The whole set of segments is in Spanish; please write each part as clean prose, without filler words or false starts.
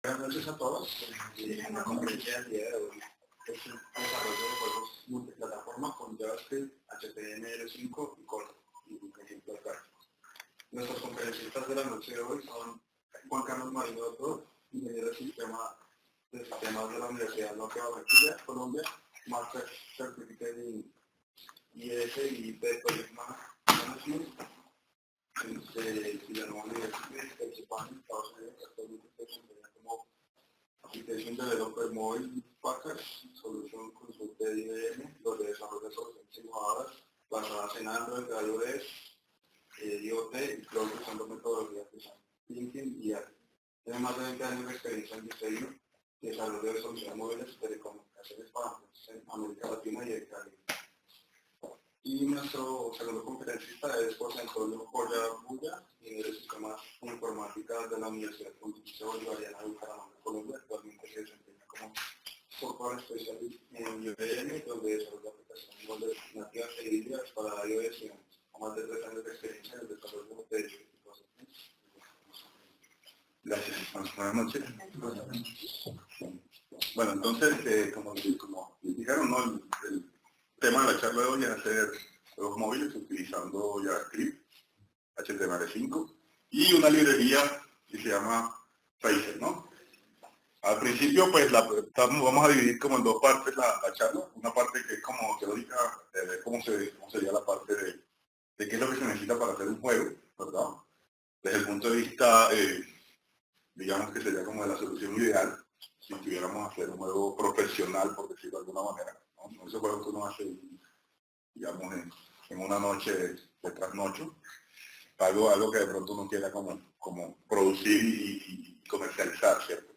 Buenas noches a todos. En la conferencia del día de hoy es un desarrollo de juegos multiplataforma con JavaScript, HTML5 y Core, y ejemplos prácticos. Nuestros conferencistas de la noche de hoy son Juan Carlos Marino, ingeniero de sistemas de la Universidad Norte de Barranquilla, Colombia, Master Certificate in IS y de Project Management de Villanova University de Japan, Estados Unidos, actualmente se desempeña como Application Developer Mobile Package, solución consulta de IBM, donde desarrolla soluciones innovadoras basadas en Android, iOS, IoT y Cloud usando metodologías de Design Thinking y AI. Tiene más de 20 años de experiencia en diseño y desarrollo de soluciones móviles y telecomunicaciones para empresas en América Latina y el Caribe. Y nuestro segundo conferencista es José Antonio Joya Bulla, ingeniero de sistemas informáticas de la Universidad Pontificia Bolivariana de Bucaramanga, Colombia. Actualmente se desempeña como Software Specialist en IBM, donde desarrolla aplicaciones móviles nativas e híbridas para iOS y Android, con más de 3 años de experiencia en el desarrollo de este tipo de software. Gracias, buenas noches. Bueno, entonces, como les dijeron, ¿no? El tema de la charla de hoy es hacer juegos móviles utilizando JavaScript, HTML5 y una librería que se llama Phaser, ¿no? Al principio, pues, vamos a dividir como en dos partes la charla. Una parte que es como teórica, de ver cómo sería la parte de qué es lo que se necesita para hacer un juego, ¿verdad? Desde el punto de vista, digamos que sería como de la solución ideal, si pudiéramos hacer un juego profesional, por decirlo de alguna manera, ¿no? Ese juego que uno hace, digamos, en una noche de trasnocho, algo que de pronto uno quiera como producir y comercializar, ¿cierto?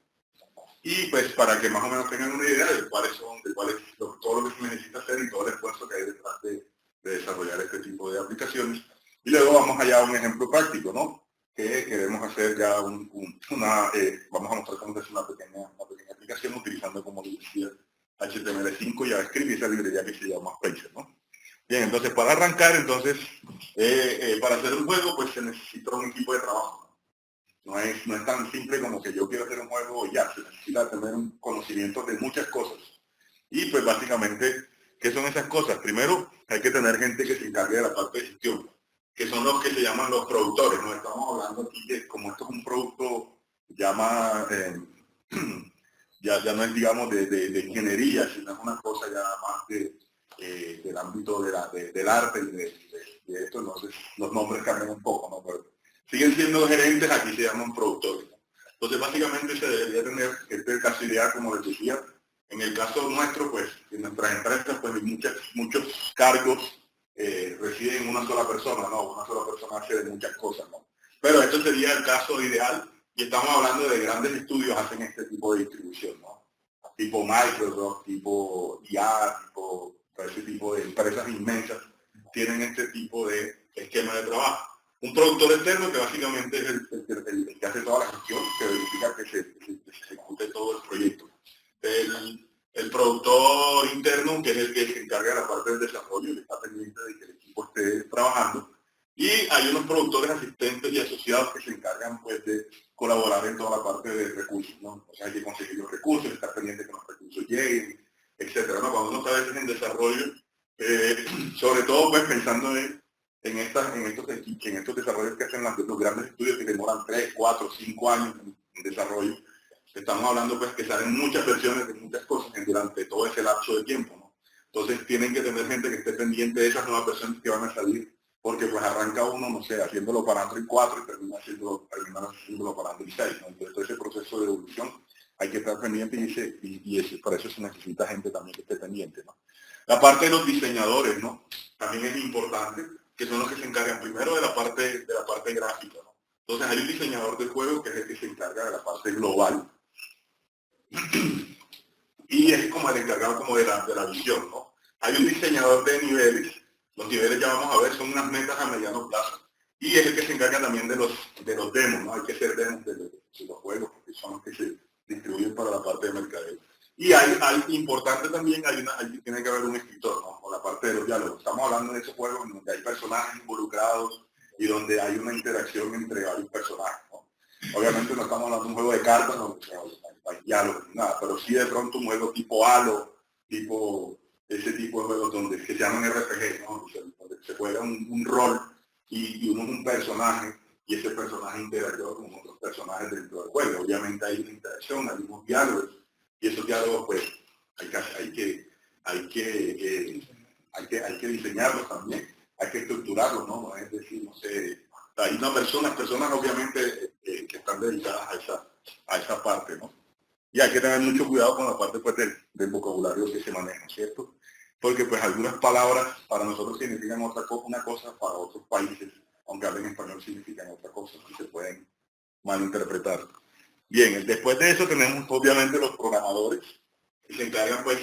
Y pues para que más o menos tengan una idea de todo lo que se necesita hacer y todo el esfuerzo que hay detrás de desarrollar este tipo de aplicaciones. Y luego vamos allá a un ejemplo práctico, ¿no? Que queremos hacer ya vamos a mostrar cómo es una pequeña aplicación utilizando como librería HTML5 y JavaScript y esa librería que se llama Phaser, ¿no? Bien, entonces para arrancar, para hacer un juego pues se necesita un equipo de trabajo. No es tan simple como que yo quiero hacer un juego y ya, se necesita tener un conocimiento de muchas cosas. Y pues básicamente, ¿qué son esas cosas? Primero, hay que tener gente que se encargue de la parte de gestión, que son los que se llaman los productores. No estamos hablando aquí de, como esto es un producto ya más, ya no es, digamos, de ingeniería, sino es una cosa ya más del ámbito del arte y de esto. Entonces, los nombres cambian un poco, ¿no? Pero siguen siendo gerentes, aquí se llaman productores. Entonces, básicamente se debería tener, este es el caso ideal, como les decía. En el caso nuestro, pues, en nuestras empresas, pues, muchos cargos residen en una sola persona, ¿no? Una sola persona hace de muchas cosas, ¿no? Pero esto sería el caso ideal, y estamos hablando de grandes estudios hacen este tipo de distribución, ¿no? Tipo Microsoft, tipo IA, ese tipo de empresas inmensas tienen este tipo de esquema de trabajo. Un productor externo que básicamente es el que hace toda la gestión, que verifica que se ejecute todo el proyecto. El productor interno, que es el que se encarga de la parte del desarrollo, que está pendiente de que el equipo esté trabajando. Y hay unos productores asistentes y asociados que se encargan pues de colaborar en toda la parte de recursos, ¿no? O sea, hay que conseguir los recursos, estar pendiente que los recursos lleguen, etcétera, ¿no? Cuando uno está a veces en desarrollo, sobre todo pues pensando en estos desarrollos que hacen los grandes estudios que demoran 3, 4, 5 años en desarrollo, estamos hablando pues que salen muchas versiones de muchas cosas durante todo ese lapso de tiempo, ¿no? Entonces tienen que tener gente que esté pendiente de esas nuevas versiones que van a salir, porque pues arranca uno, no sé, haciéndolo para Android 4 y termina haciéndolo para Android 6, ¿no? Entonces todo ese proceso de evolución hay que estar pendiente y por eso se necesita gente también que esté pendiente, ¿no? La parte de los diseñadores, ¿no? También es importante, que son los que se encargan primero de la parte gráfica, ¿no? Entonces hay un diseñador del juego que es el que se encarga de la parte global y es como el encargado como de la visión, ¿no? Hay un diseñador de niveles, los niveles ya vamos a ver son unas metas a mediano plazo y es el que se encarga también de los demos, ¿no? Hay que hacer demos de los juegos porque son los que se distribuyen para la parte de mercadeo. Y hay importante también, tiene que haber un escritor, ¿no? Con la parte de los diálogos. Estamos hablando de esos juegos donde hay personajes involucrados y donde hay una interacción entre varios personajes, ¿no? Obviamente no estamos hablando de un juego de cartas, no, diálogos, nada, pero sí de pronto un juego tipo Halo, ese tipo de juegos que se llaman RPG, ¿no? Donde se juega un rol y uno es un personaje y ese personaje interactúa con otros personajes dentro del juego. Obviamente hay una interacción, hay unos diálogos y esos diálogos pues hay que diseñarlos también, hay que estructurarlos, ¿no? Es decir, no sé, hay personas obviamente que están dedicadas a esa parte, ¿no? Y hay que tener mucho cuidado con la parte pues, del vocabulario que se maneja, ¿cierto? Porque pues algunas palabras para nosotros significan una cosa, para otros países, aunque hablen español, significan otra cosa y se pueden malinterpretar. Bien, después de eso tenemos obviamente los programadores, que se encargan pues,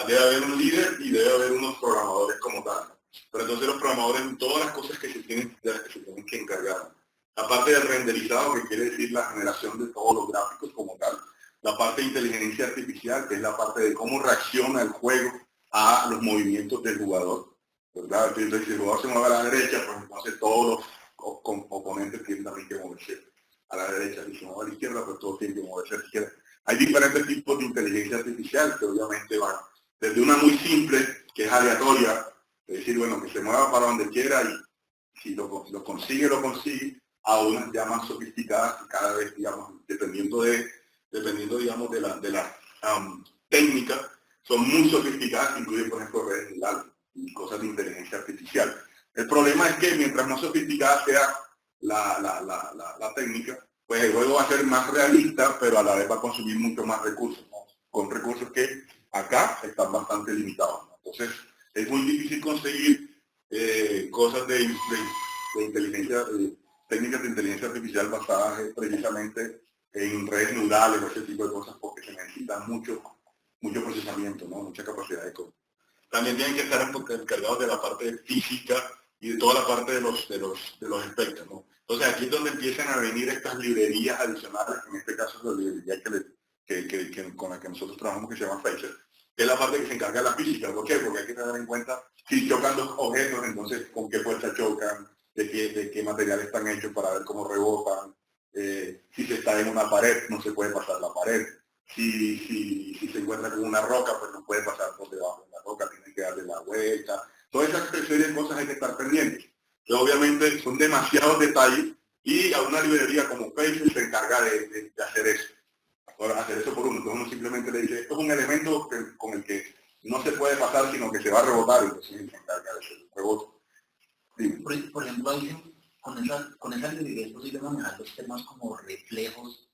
debe haber un líder y debe haber unos programadores como tal. Pero entonces los programadores en todas las cosas de las que se tienen que encargar. La parte del renderizado, que quiere decir la generación de todos los gráficos como tal. La parte de inteligencia artificial, que es la parte de cómo reacciona el juego a los movimientos del jugador, ¿verdad? Entonces, si el jugador se mueve a la derecha, pues entonces todos los oponentes tienen también que moverse a la derecha. Si se mueve a la izquierda, pues todos tienen que moverse a la izquierda. Hay diferentes tipos de inteligencia artificial que obviamente van desde una muy simple, que es aleatoria, es decir, bueno, que se mueva para donde quiera y si lo consigue, a unas ya más sofisticadas que cada vez, digamos, dependiendo digamos, de la técnica, son muy sofisticadas, que incluyen, por ejemplo, redes neurales y cosas de inteligencia artificial. El problema es que mientras más sofisticada sea la técnica, pues el juego va a ser más realista, pero a la vez va a consumir mucho más recursos, ¿no? Con recursos que acá están bastante limitados, ¿no? Entonces, es muy difícil conseguir cosas de inteligencia, técnicas de inteligencia artificial basadas precisamente en redes neurales o ese tipo de cosas, porque se necesita mucho procesamiento, ¿no? Mucha capacidad de cómputo. También tienen que estar encargados de la parte física y de toda la parte de los espectros, ¿no? Entonces aquí es donde empiezan a venir estas librerías adicionales, en este caso es la librería con la que nosotros trabajamos, que se llama Phaser, que es la parte que se encarga de la física. ¿Por qué? Porque hay que tener en cuenta si chocan dos objetos, entonces con qué fuerza chocan, de qué material están hechos para ver cómo rebotan, si se está en una pared, no se puede pasar la pared, si se encuentra con una roca, pues no puede pasar por debajo de la roca, tiene que darle la vuelta. Toda esa serie de cosas hay que estar pendientes. Que obviamente son demasiados detalles y a una librería como Phaser se encarga de hacer eso. Ahora, hacer eso por uno. Entonces uno simplemente le dice, esto es un elemento con el que no se puede pasar, sino que se va a rebotar, y entonces se encarga de ese rebote. Por ejemplo, ahí con esa librería es posible manejar los temas como reflejos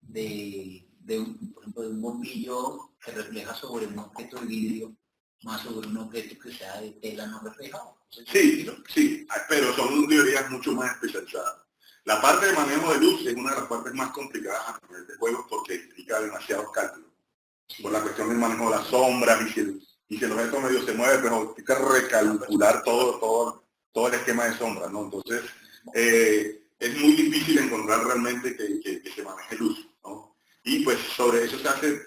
por ejemplo, de un bombillo que refleja sobre un objeto de vidrio, más sobre un objeto que sea de tela no reflejado. Sí, pero son librerías mucho más especializadas. La parte de manejo de luz es una de las partes más complicadas a nivel de juegos porque implica demasiados cálculos. Por la cuestión del manejo de las sombras y si el objeto medio se mueve, pero hay que recalcular todo el esquema de sombras, ¿no? Entonces, es muy difícil encontrar realmente que se maneje luz, ¿no? Y pues sobre eso se hace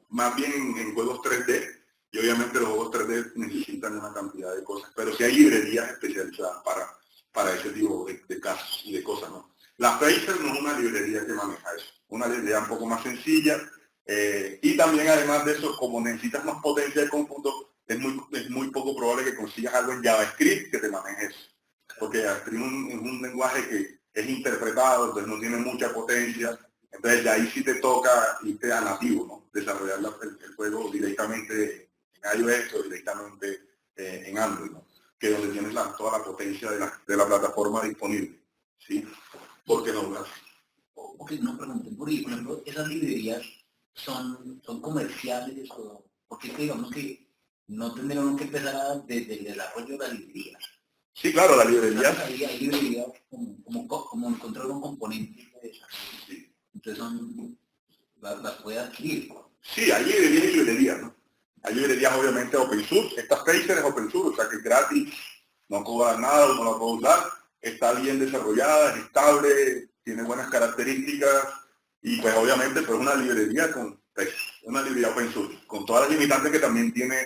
más bien en juegos 3D, y obviamente los juegos 3D necesitan una cantidad de cosas, pero sí hay librerías especializadas para ese tipo de casos y de cosas, ¿no? La Phaser no es una librería que maneja eso, una librería un poco más sencilla, y también además de eso, como necesitas más potencia de cómputo, es muy poco probable que consigas algo en JavaScript que te maneje eso, porque JavaScript es un lenguaje que es interpretado, entonces no tiene mucha potencia, entonces de ahí sí te toca irte a nativo, ¿no? Desarrollar el juego directamente en iOS o directamente en Android, ¿no? Que es donde tienes toda la potencia de la plataforma disponible, ¿sí? Porque no lo hace. Ok, no pregunten, por ejemplo, esas librerías son comerciales, o porque digamos que no tendrán que empezar desde el desarrollo de las librerías. Sí, claro, la librería. Hay librerías como encontrar un componente de desarrollo. Sí. Entonces las puede adquirir. Sí, hay librerías y librerías, ¿no? Hay librerías obviamente open source. Esta Phaser es open source, o sea que es gratis, no cobra nada, uno la puede usar, está bien desarrollada, es estable, tiene buenas características y pues obviamente pues una librería una librería open source, con todas las limitantes que también tiene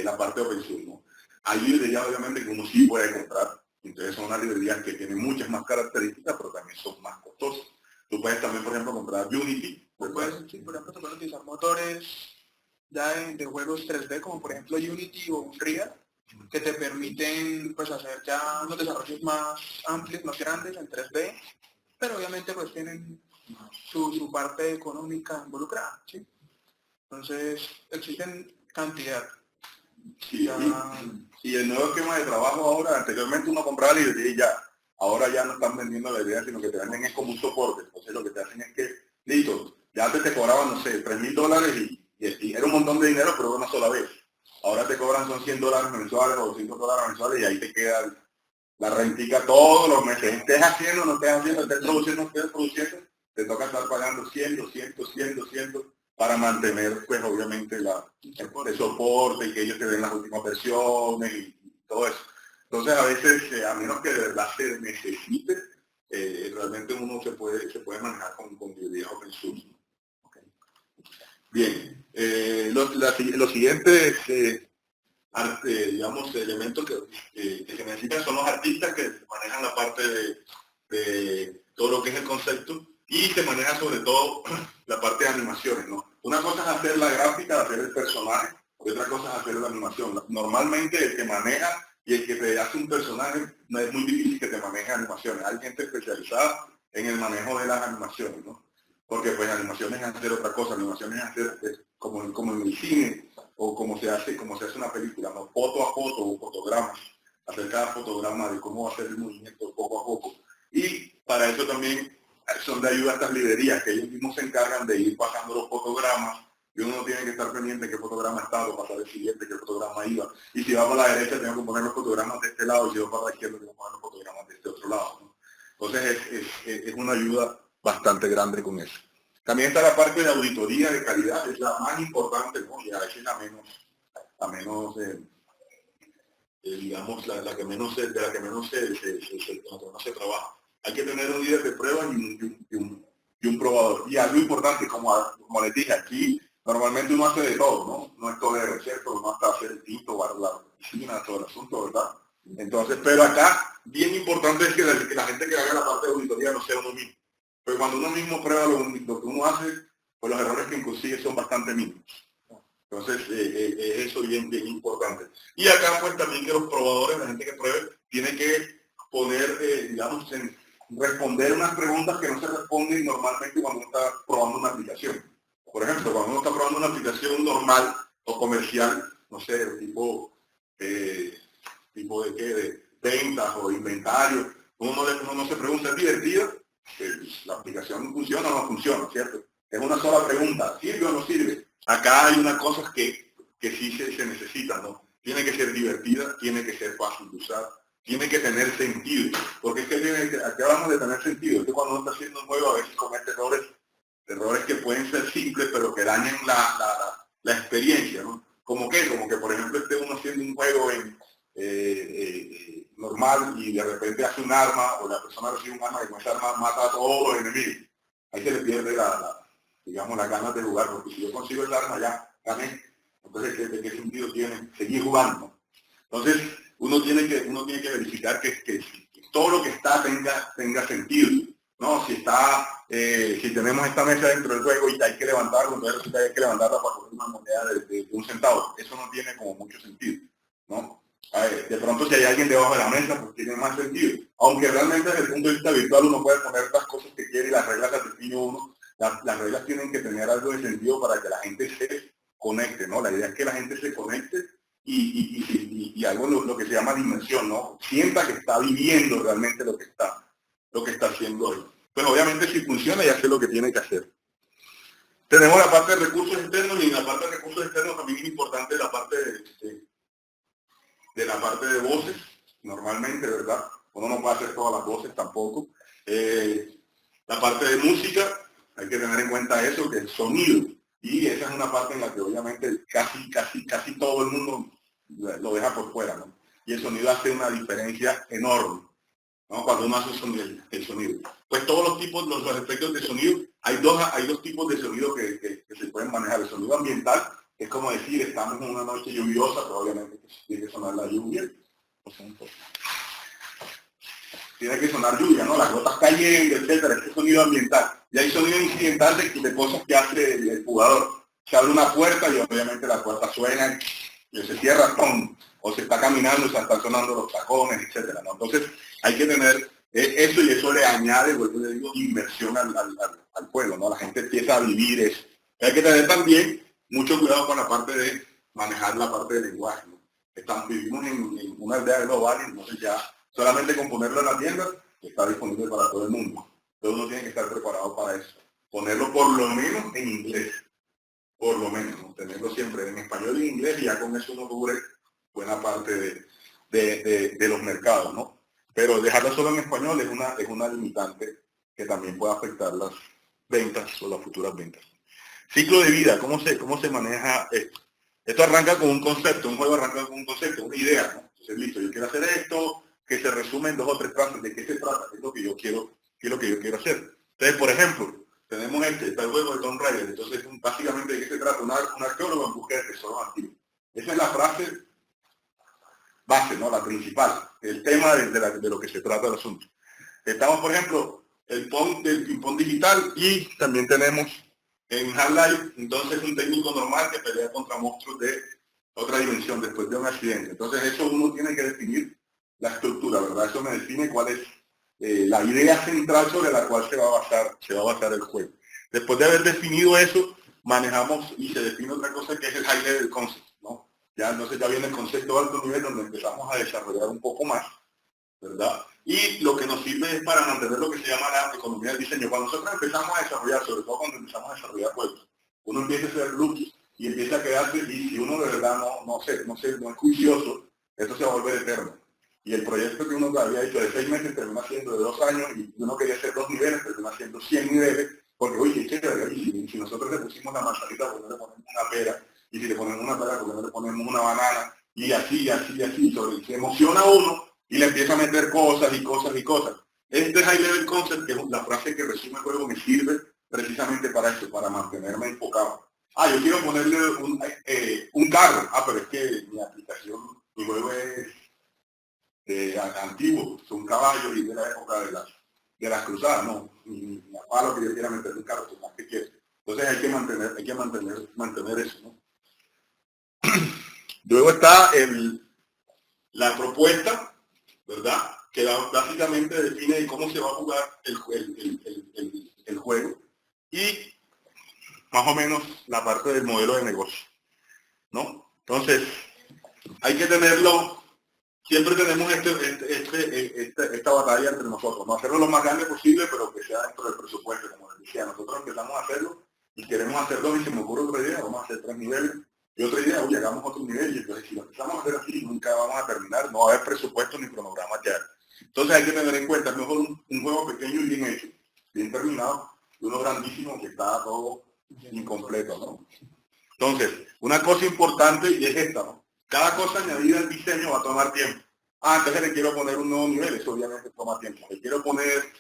la parte open source, ¿no? Hay librerías obviamente que uno sí puede comprar, entonces son unas librerías que tienen muchas más características, pero también son más costosas. Tú puedes también, por ejemplo, comprar Unity. O puedes, sí, por ejemplo, tú puedes utilizar motores ya de juegos 3D, como por ejemplo Unity o Unreal, que te permiten pues hacer ya unos desarrollos más amplios, más grandes en 3D, pero obviamente pues tienen su parte económica involucrada, ¿sí? Entonces existen cantidad. Sí, Ya, y el nuevo esquema de trabajo ahora, anteriormente uno compraba librería y ya. Ahora ya no están vendiendo la idea, sino que te venden es como un soporte. Entonces lo que te hacen es que, listo, ya antes te cobraban, no sé, $3,000 y era un montón de dinero, pero una sola vez. Ahora te cobran son $100 mensuales o $200 mensuales y ahí te queda la rentica todos los meses. Estés haciendo, no estés haciendo, estés produciendo, no estés produciendo, te toca estar pagando 100, 200, 100, 200 para mantener, pues obviamente, el soporte y que ellos te den las últimas versiones y todo eso. Entonces a veces, a menos que de verdad se necesite, realmente uno se puede manejar con librerías open source. Okay. Bien, los siguientes digamos, elementos que se necesitan son los artistas que manejan la parte de todo lo que es el concepto y se maneja sobre todo la parte de animaciones, ¿no? Una cosa es hacer la gráfica, hacer el personaje, y otra cosa es hacer la animación. Normalmente el que maneja y el que te hace un personaje no es muy difícil que te maneje animaciones. Hay gente especializada en el manejo de las animaciones, ¿no? Porque pues animaciones es hacer otra cosa, animaciones es hacer como en el cine o como se hace una película, ¿no? Foto a foto o fotogramas, hacer cada fotograma de cómo hacer el movimiento poco a poco. Y para eso también son de ayuda estas librerías, que ellos mismos se encargan de ir pasando los fotogramas y uno tiene que estar pendiente de qué fotograma está, o pasar el siguiente, qué fotograma iba. Y si va para la derecha tengo que poner los fotogramas de este lado y si va para la izquierda tengo que poner los fotogramas de este otro lado, ¿no? Entonces es una ayuda bastante grande con eso. También está la parte de auditoría de calidad, es la más importante, ¿no? Y a veces la menos digamos, de la que menos se trabaja. Hay que tener un líder de pruebas y un probador. Y algo importante, como les dije, aquí normalmente uno hace de todo, ¿no? No es todo de receptor, uno hasta hacer el tinto, la piscina, todo el asunto, ¿verdad? Entonces, pero acá, bien importante es que la gente que haga la parte de auditoría no sea uno mismo. Pero cuando uno mismo prueba lo que uno hace, pues los errores que consigue son bastante mínimos. Entonces, eso es bien importante. Y acá, pues también que los probadores, la gente que pruebe, tiene que poner, digamos, responder unas preguntas que no se responden normalmente cuando uno está probando una aplicación. Por ejemplo, cuando uno está probando una aplicación normal o comercial, no sé, tipo de qué, de ventas o inventario, uno no se pregunta, ¿es divertido? La aplicación funciona o no funciona, ¿cierto? Es una sola pregunta, ¿sirve o no sirve? Acá hay unas cosas que sí se necesitan, ¿no? Tiene que ser divertida, tiene que ser fácil de usar, tiene que tener sentido, porque es que aquí hablamos de tener sentido, es que cuando uno está haciendo un juego a veces comete errores que pueden ser simples, pero que dañan la experiencia, ¿no? Como que por ejemplo esté uno haciendo un juego normal y de repente hace un arma o la persona recibe un arma y con esa arma mata a todos los enemigos. Ahí se le pierde digamos, las ganas de jugar, porque si yo consigo el arma ya gané, entonces ¿qué sentido tiene seguir jugando? Entonces uno tiene que verificar que todo lo que está tenga sentido, ¿no? Si tenemos esta mesa dentro del juego y hay que levantarlo, entonces hay que levantarla para poner una moneda de $1 centavo. Eso no tiene como mucho sentido, ¿no? De pronto si hay alguien debajo de la mesa, pues tiene más sentido. Aunque realmente desde el punto de vista virtual uno puede poner las cosas que quiere y las reglas las define uno. Las reglas tienen que tener algo de sentido para que la gente se conecte, ¿no? La idea es que la gente se conecte y algo lo que se llama dimensión, ¿no? Sienta que está viviendo realmente lo que está haciendo hoy. Pero obviamente si funciona ya sé lo que tiene que hacer. Tenemos la parte de recursos externos y en la parte de recursos externos también es importante la parte de la parte de voces, normalmente, ¿verdad? Uno no puede hacer todas las voces tampoco. La parte de música, hay que tener en cuenta eso, que el sonido. Y esa es una parte en la que obviamente casi todo el mundo lo deja por fuera, ¿no? Y el sonido hace una diferencia enorme, ¿no? Cuando uno hace el sonido. Pues todos los tipos, los efectos de sonido, hay dos tipos de sonido que se pueden manejar. El sonido ambiental, que es como decir, estamos en una noche lluviosa, probablemente tiene que sonar la lluvia. tiene que sonar lluvia, ¿no? Las gotas cayendo, etcétera, este sonido ambiental. Y hay sonido incidental de cosas que hace el jugador. Se abre una puerta y obviamente la puerta suena y se cierra, ¡pum! O se está caminando, se están sonando los tacones, etcétera, ¿no? Entonces hay que tener eso, y eso le añade, vuelvo le digo, inmersión al juego, ¿no? La gente empieza a vivir eso. Hay que tener también mucho cuidado con la parte de manejar la parte del lenguaje, ¿no? Vivimos en una aldea global, entonces ya solamente con ponerlo en la tienda está disponible para todo el mundo. Entonces uno tiene que estar preparado para eso. Ponerlo por lo menos en inglés, por lo menos, ¿no? Tenerlo siempre en español y en inglés, y ya con eso uno cubre buena parte de los mercados, ¿no? Pero dejarlo solo en español es una limitante que también puede afectar las ventas o las futuras ventas. Ciclo de vida, ¿cómo se maneja esto? Esto arranca con un concepto, un juego arranca con un concepto, una idea, ¿no? Entonces, listo, yo quiero hacer esto, que se resume en 2 o 3 frases, ¿de qué se trata? ¿Qué es lo que yo quiero hacer? Entonces, por ejemplo, tenemos está el juego de Tomb Raider, entonces, básicamente, ¿de qué se trata? Un arqueólogo en busca de tesoros antiguos. Esa es la frase base, ¿no? La principal, el tema de lo que se trata el asunto. Estamos, por ejemplo, el ping-pong digital, y también tenemos en Half-Life, entonces, un técnico normal que pelea contra monstruos de otra dimensión después de un accidente. Entonces, eso uno tiene que definir la estructura, ¿verdad? Eso me define cuál es la idea central sobre la cual se va a basar el juego. Después de haber definido eso, manejamos y se define otra cosa, que es el high level concept, ¿no? Ya entonces ya viene el concepto de alto nivel, donde empezamos a desarrollar un poco más, ¿verdad? Y lo que nos sirve es para mantener lo que se llama la economía del diseño. Cuando nosotros empezamos a desarrollar, sobre todo cuando empezamos a desarrollar juegos, uno empieza a hacer loops y empieza a quedarse, y si uno de verdad no es juicioso, esto se va a volver eterno. Y el proyecto que uno había hecho de 6 meses termina siendo de 2 años, y uno quería hacer 2 niveles, termina siendo 100 niveles, porque oye, chévere, si nosotros le pusimos la manzanita, ¿por qué no le ponemos una pera? Y si le ponemos una pera, ¿por qué no le ponemos una banana? Y así, se emociona uno y le empieza a meter cosas y cosas y cosas. Este high level concept, que es la frase que resume el juego, me sirve precisamente para eso, para mantenerme enfocado. Yo quiero ponerle un carro. Pero es que mi aplicación, mi juego es antiguo, son caballos y de la época de las cruzadas, no. Ni a lo que yo quiera meterle un carro, más que quiero. Entonces hay que mantener eso, ¿no? Luego está la propuesta, ¿verdad? Que básicamente define cómo se va a jugar el juego, y más o menos la parte del modelo de negocio, ¿no? Entonces, hay que tenerlo, siempre tenemos esta batalla entre nosotros, no hacerlo lo más grande posible, pero que sea dentro del presupuesto, como les decía. Nosotros empezamos a hacerlo y queremos hacerlo, y se me ocurre otra idea, vamos a hacer 3 niveles, y otra idea, llegamos a otro nivel, y entonces si lo empezamos a hacer así, nunca vamos a terminar, no va a haber presupuesto ni cronograma ya. Entonces hay que tener en cuenta, es mejor un juego pequeño y bien hecho, bien terminado, y uno grandísimo que está todo incompleto, ¿no? Entonces, una cosa importante, y es esta, ¿no? Cada cosa añadida al diseño va a tomar tiempo. Entonces le quiero poner un nuevo nivel, eso obviamente toma tiempo. Le quiero poner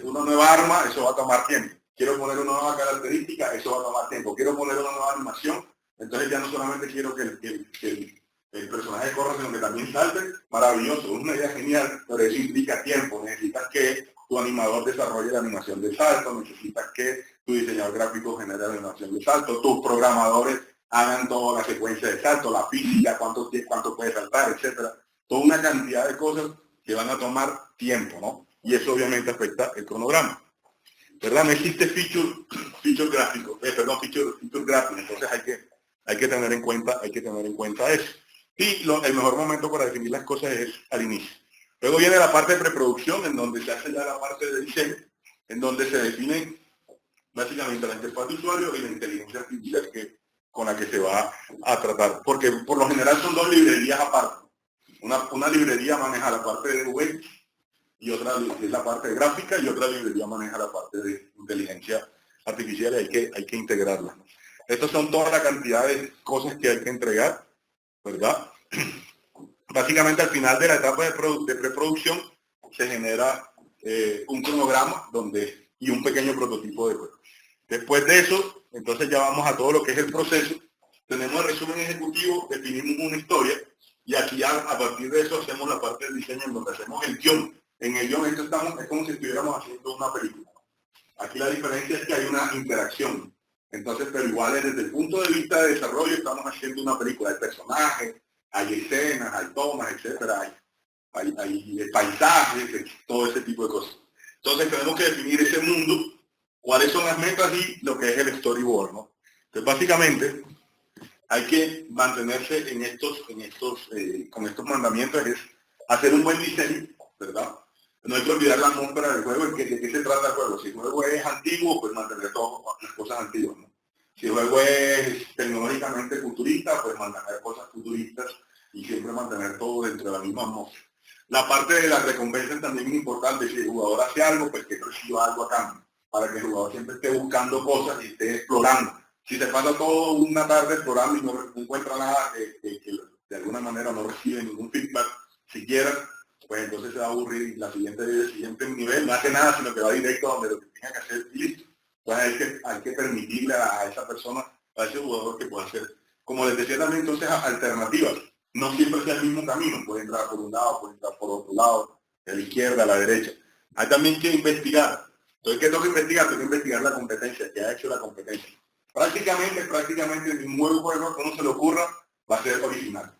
una nueva arma, eso va a tomar tiempo. Quiero poner una nueva característica, eso va a tomar tiempo. Quiero poner una nueva animación, entonces ya no solamente quiero que el personaje corra, sino que también salte. Maravilloso, es una idea genial, pero eso implica tiempo. Necesitas que tu animador desarrolle la animación del salto, necesitas que tu diseñador gráfico genere la animación del salto, tus programadores hagan toda la secuencia de salto, la física, cuánto puede saltar, etcétera. Toda una cantidad de cosas que van a tomar tiempo, ¿no? Y eso obviamente afecta el cronograma, ¿verdad? No existe feature gráfico, feature gráfico, entonces hay que tener en cuenta eso. Y el mejor momento para definir las cosas es al inicio. Luego viene la parte de preproducción, en donde se hace ya la parte de diseño, en donde se define básicamente la interfaz de usuario y la inteligencia artificial con la que se va a tratar. Porque por lo general son 2 librerías aparte. Una librería maneja la parte de web, y otra es la parte de gráfica, y otra librería maneja la parte de inteligencia artificial, y hay que integrarla. Estas son toda la cantidad de cosas que hay que entregar, ¿verdad? Básicamente al final de la etapa de preproducción se genera un cronograma y un pequeño prototipo de juego. Después de eso, entonces ya vamos a todo lo que es el proceso. Tenemos el resumen ejecutivo, definimos una historia, Y aquí a partir de eso hacemos la parte del diseño en donde hacemos el guión. En el guión esto es como si estuviéramos haciendo una película. Aquí la diferencia es que hay una interacción. Entonces, pero igual desde el punto de vista de desarrollo estamos haciendo una película. Hay personajes, hay escenas, hay tomas, etcétera, hay paisajes, todo ese tipo de cosas. Entonces tenemos que definir ese mundo, cuáles son las metas y lo que es el storyboard, ¿no? Entonces básicamente hay que mantenerse con estos mandamientos, es hacer un buen diseño, ¿verdad? No hay que olvidar la atmósfera del juego, de qué se trata el juego. Si el juego es antiguo, pues mantener todas las cosas antiguas, ¿no? Si el juego es tecnológicamente futurista, pues mantener cosas futuristas y siempre mantener todo dentro de la misma atmósfera. La parte de las recompensas también es importante. Si el jugador hace algo, pues que reciba algo a cambio, para que el jugador siempre esté buscando cosas y esté explorando. Si se pasa toda una tarde explorando y no encuentra nada que de alguna manera no recibe ningún feedback siquiera, pues entonces se va a aburrir y el siguiente nivel no hace nada, sino que va directo a donde lo que tenga que hacer y listo. Entonces hay que permitirle a esa persona, a ese jugador, que pueda hacer, como les decía también, entonces alternativas. No siempre sea el mismo camino, puede entrar por un lado, puede entrar por otro lado, de la izquierda a la derecha. Hay también que investigar. Entonces, ¿qué tengo que investigar? Tengo que investigar la competencia, que ha hecho la competencia. Prácticamente ningún juego que uno se le ocurra va a ser original.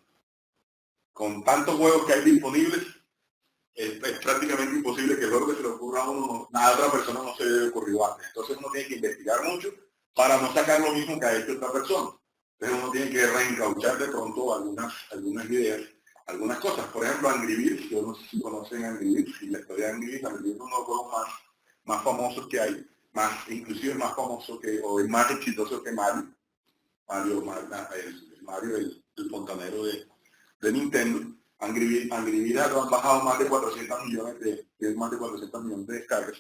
Con tantos juegos que hay disponibles, es prácticamente imposible que el juego que se le ocurra a uno, a otra persona no se le haya ocurrido antes. Entonces uno tiene que investigar mucho para no sacar lo mismo que ha hecho otra persona. Entonces uno tiene que reencauchar de pronto algunas ideas, algunas cosas. Por ejemplo, Angry Birds, yo no sé si conocen Angry Birds, y la historia de Angry Birds es uno de los juegos más famosos que hay, inclusive más famoso o el más exitoso que Mario. El fontanero de Nintendo. Angry Birds han bajado más de 400 millones de descargas.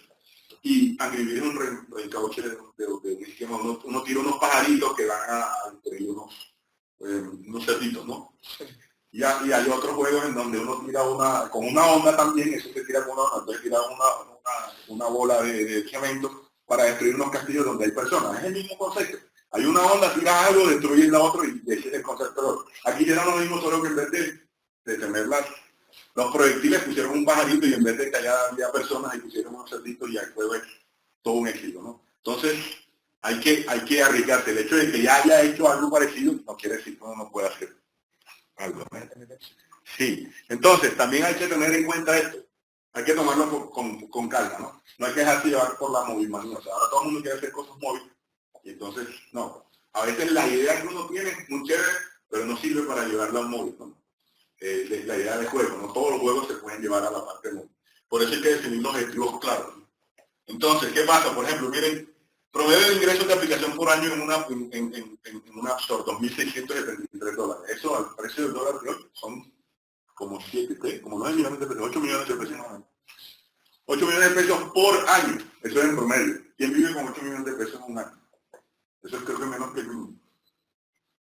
Y Angry Birds es un reencauche de un esquema. Uno tira unos pajaritos que van a destruir unos cerditos, ¿no? Y hay otros juegos en donde uno tira con una onda también, eso se tira con una onda, entonces tira una bola de cemento para destruir unos castillos donde hay personas. Es el mismo concepto. Hay una onda, tira algo, destruye la otra y ese es el concepto. Aquí era lo mismo, solo que en vez de tener los proyectiles pusieron un pajarito y en vez de que haya personas y pusieron unos cerditos y el juego es todo un éxito, ¿no? Entonces hay que arriesgarse. El hecho de que ya haya hecho algo parecido no quiere decir que uno no pueda hacer algo. Sí, entonces también hay que tener en cuenta esto. Hay que tomarlo con calma, ¿no? No hay que dejarse llevar por la movilidad. O sea, ahora todo el mundo quiere hacer cosas móviles. Y entonces, no. A veces la idea que uno tiene es muy chévere, pero no sirve para llevarla al móvil, ¿no? La idea de juego, no todos los juegos se pueden llevar a la parte móvil. Por eso hay que definir los objetivos claros. Entonces, ¿qué pasa? Por ejemplo, miren, promedio de ingresos de aplicación por año en una App Store, $2.673. Eso al precio del dólar de hoy son como 9 millones de pesos, 8 millones de pesos más o menos. 8 millones de pesos por año, eso es en promedio. ¿Quién vive con 8 millones de pesos en un año? Eso es creo que menos que el mínimo.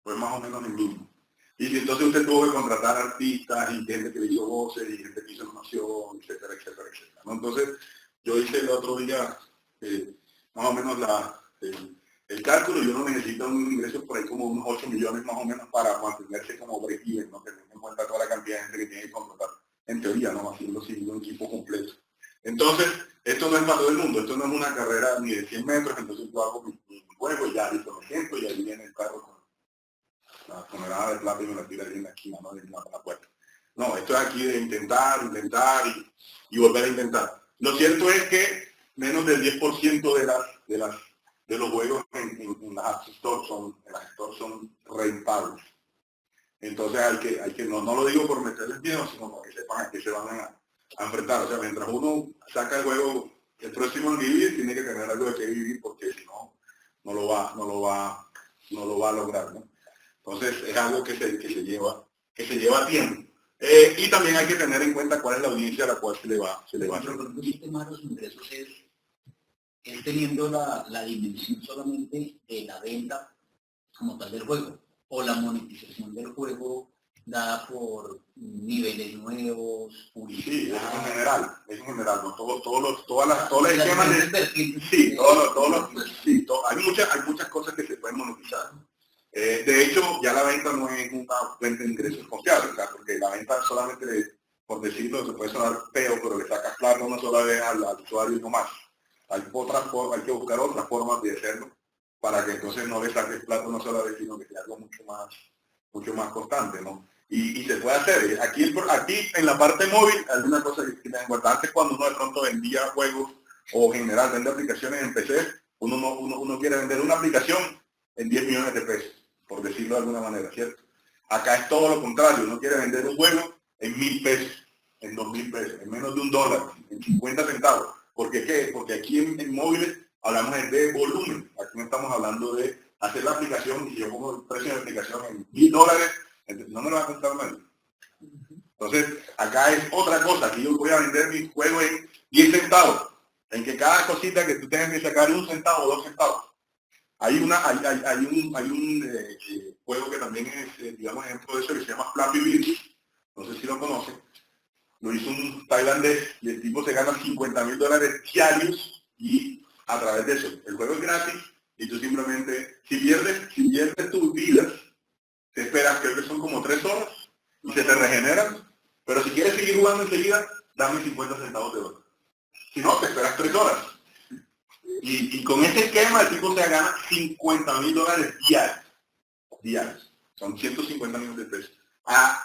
Pues más o menos el mínimo. Y si entonces usted tuvo que contratar artistas y gente que le hizo voces y gente que hizo animación, etcétera, etcétera, etcétera, ¿no? Entonces, yo hice el otro día más o menos el cálculo y uno necesita un ingreso por ahí como unos 8 millones más o menos para mantenerse como break-even, ¿no? Tener en cuenta toda la cantidad de gente que tiene que contratar. En teoría, ¿no? Haciendo un equipo completo. Entonces, esto no es para todo el mundo, esto no es una carrera ni de 100 metros, entonces yo hago mi juego, ya listo, me siento y ahí viene el carro con la tonelada de plata y me la tira ahí en la esquina, ¿no? En la puerta. No, esto es aquí de intentar y volver a intentar. Lo cierto es que menos del 10% de los juegos en las App Store son rentables. Entonces hay que no lo digo por meterles miedo, sino para que sepan a qué se van a enfrentar. O sea, mientras uno saca el juego, el próximo en vivir tiene que tener algo de que vivir, porque si no, no lo va a lograr, ¿no? Entonces es algo que se lleva tiempo. Y también hay que tener en cuenta cuál es la audiencia a la cual se le va a hacer. El tema de los ingresos es teniendo la dimensión solamente de la venta como tal del juego, o la monetización del juego dada por niveles nuevos, publicidad. Sí, es en general, ¿no? Todas las esquemas de... Sí, hay muchas cosas que se pueden monetizar. De hecho, ya la venta no es una fuente de ingresos confiable, o sea, porque la venta solamente, por decirlo, se puede sonar feo, pero le sacas plata una sola vez al usuario y no más. Hay que buscar otras formas de hacerlo para que entonces no le saques plata una sola vez, sino que sea algo mucho más constante, ¿no? Y se puede hacer. Aquí en la parte móvil, hay una cosa que tener en cuenta. Antes, cuando uno de pronto vendía juegos o en general vende aplicaciones en PC, uno quiere vender una aplicación en 10 millones de pesos, por decirlo de alguna manera, ¿cierto? Acá es todo lo contrario. Uno quiere vender un juego en 1.000 pesos, en 2.000 pesos, en menos de $1, en 50 centavos. ¿Por qué qué? Porque aquí en móviles hablamos de volumen. Aquí no estamos hablando de hacer la aplicación, y si yo pongo el precio de la aplicación en $1.000, no me lo va a costar nadie. Entonces, acá es otra cosa. Aquí yo voy a vender mi juego en 10 centavos. En que cada cosita que tú tengas que sacar 1 centavo o 2 centavos. Hay un juego que también es, digamos, ejemplo de eso, que se llama Flappy Bird. No sé si lo conocen. Lo hizo un tailandés y el tipo se gana $50.000 diarios y a través de eso. El juego es gratis y tú simplemente, si pierdes tus vidas, te esperas, creo que son como 3 horas y se te regeneran. Pero si quieres seguir jugando enseguida, dame 50 centavos de dólar. Si no, te esperas 3 horas. Y con este esquema el tipo se gana $50.000 diarios. Son 150 millones de pesos.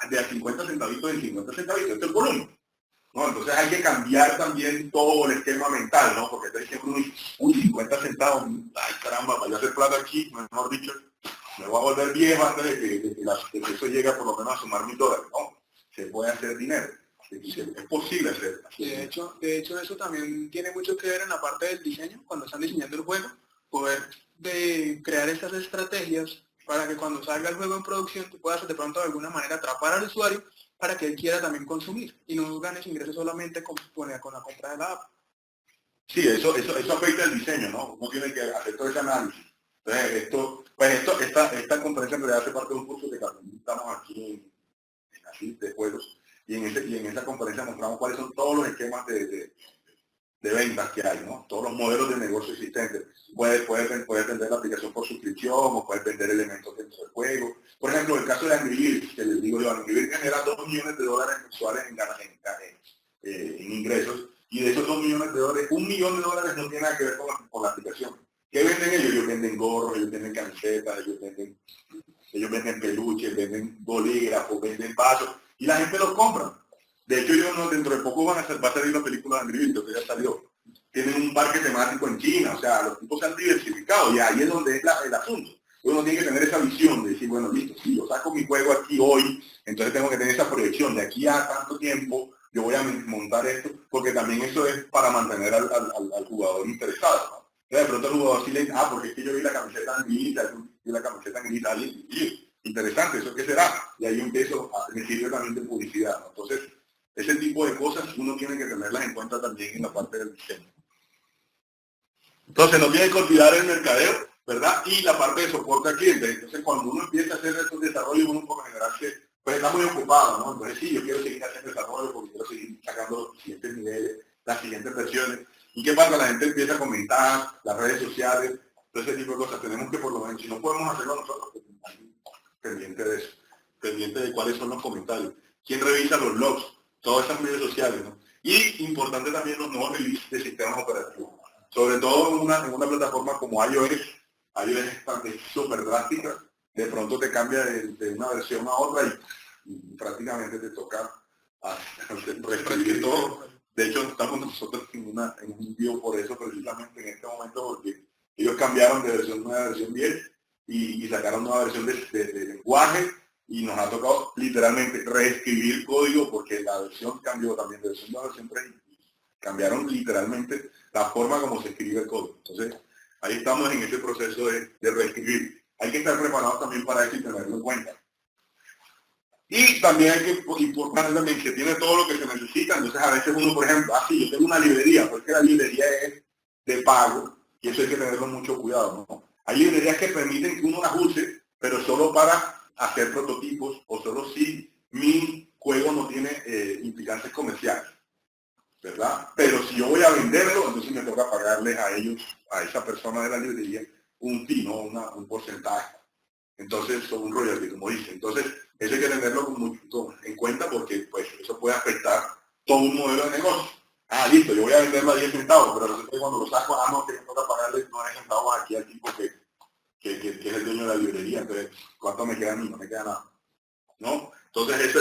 De a 50 centavitos en 50 centavitos. Este es el volumen. ¿No? Entonces hay que cambiar también todo el esquema mental, ¿no? Porque te siempre uno dice, 50 centavos, ay caramba, para yo hacer plata aquí, mejor dicho, me voy a volver viejo antes de que eso llegue por lo menos a sumar $1.000. No, se puede hacer dinero. Es posible hacer. De hecho, eso también tiene mucho que ver en la parte del diseño, cuando están diseñando el juego, poder crear estas estrategias para que cuando salga el juego en producción tú puedas de pronto de alguna manera atrapar al usuario para que él quiera también consumir y no ganes ingresos solamente con la compra de la app. Sí, eso afecta el diseño, ¿no? Uno tiene que hacer todo ese análisis. Entonces, esta conferencia en realidad hace parte de un curso que también estamos aquí en de juegos, y en esa conferencia mostramos cuáles son todos los esquemas de ventas que hay, ¿no? Todos los modelos de negocio existentes. Puedes vender la aplicación por suscripción o puedes vender elementos dentro del juego. Por ejemplo, el caso de Angry Birds, que les digo yo, Angry Birds genera $2 millones mensuales en ingresos, y de esos $2 millones, $1 millón no tiene nada que ver con la aplicación. ¿Qué venden ellos? Ellos venden gorros, ellos venden camisetas, ellos venden peluches, venden bolígrafos, venden vasos, y la gente los compra. De hecho, dentro de poco va a salir la película de Angry Birds, que ya salió. Tienen un parque temático en China, o sea, los tipos se han diversificado, y ahí es donde es el asunto. Uno tiene que tener esa visión de decir, bueno, listo, si yo saco mi juego aquí hoy, entonces tengo que tener esa proyección de aquí a tanto tiempo, yo voy a montar esto, porque también eso es para mantener al jugador interesado, ¿no? Entonces, de pronto el jugador sí le dice, porque es que yo vi la camiseta anglita, y la camiseta anglita, interesante, ¿eso qué será? Y ahí me sirve también de publicidad, ¿no? Entonces, ese tipo de cosas uno tiene que tenerlas en cuenta también en la parte del diseño. Entonces, no tiene que olvidar el mercadeo, ¿verdad? Y la parte de soporte al cliente. Entonces, cuando uno empieza a hacer estos desarrollos, uno por general pues está muy ocupado, ¿no? Entonces, sí, yo quiero seguir haciendo desarrollo porque quiero seguir sacando los siguientes niveles, las siguientes versiones. ¿Y qué pasa? La gente empieza a comentar, las redes sociales, todo ese tipo de cosas. Tenemos que, por lo menos, si no podemos hacerlo nosotros, pues, pendiente de eso, pendiente de cuáles son los comentarios. ¿Quién revisa los logs? Todas esas redes sociales, ¿no? Y importante también los nuevos releases de sistemas operativos. Sobre todo en una plataforma como iOS es súper drástica. De pronto te cambia de una versión a otra y prácticamente te toca reescribir todo. De hecho, estamos nosotros en un lío por eso precisamente en este momento, porque ellos cambiaron de versión 9 a versión 10 y sacaron una versión de lenguaje, y nos ha tocado literalmente reescribir código porque la versión cambió también de versión 2 a versión 3 y cambiaron literalmente la forma como se escribe el código. Entonces, ahí estamos en ese proceso de reescribir. Hay que estar preparados también para eso y tenerlo en cuenta. Y también hay que, importante también, que tiene todo lo que se necesita. Entonces, a veces uno, por ejemplo, yo tengo una librería, porque la librería es de pago, y eso hay que tenerlo mucho cuidado, ¿no? Hay librerías que permiten que uno las use, pero solo para hacer prototipos, o solo si mi juego no tiene implicancias comerciales, ¿verdad? Pero si yo voy a venderlo, entonces me toca pagarles a ellos, a esa persona de la librería, un fee, ¿no? Un porcentaje. Entonces, son un royalty, como dice. Entonces, eso hay que tenerlo en cuenta porque pues eso puede afectar todo un modelo de negocio. Ah, listo, yo voy a venderlo a 10 centavos, pero resulta que cuando lo saco, no, que me toca pagarle 9 centavos aquí al tipo que es el dueño de la librería. Entonces, ¿cuánto me queda a mí? No me queda nada, ¿no? Entonces, eso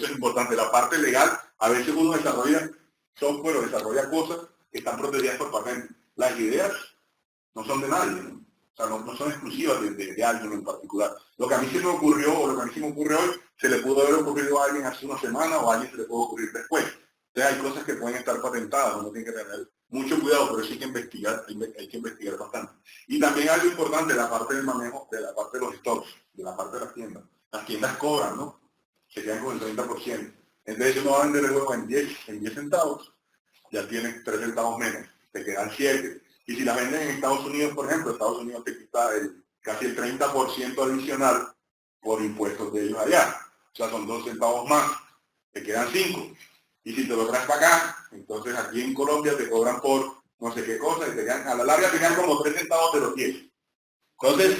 es importante. La parte legal, a veces uno desarrolla software o desarrolla cosas que están protegidas por patentes. Las ideas no son de nadie, ¿no? O sea, no son exclusivas de alguien en particular. Lo que a mí se me ocurrió, o lo que a mí se me ocurre hoy, se le pudo haber ocurrido a alguien hace una semana o a alguien se le puede ocurrir después. Entonces hay cosas que pueden estar patentadas, uno tiene que tener mucho cuidado, pero sí hay que investigar, hay que investigar bastante. Y también algo importante, la parte del manejo, de la parte de los stocks, de la parte de las tiendas. Las tiendas cobran, ¿no? Se quedan con el 30%. Entonces si uno va a vender el juego en 10 centavos, ya tienes 3 centavos menos, te quedan 7. Y si la venden en Estados Unidos, por ejemplo, Estados Unidos te quita casi el 30% adicional por impuestos de ellos allá. O sea, son 2 centavos más, te quedan 5. Y si te lo traes para acá, entonces aquí en Colombia te cobran por no sé qué cosa y te quedan, a la larga te quedan como 3 centavos de los 10. Entonces,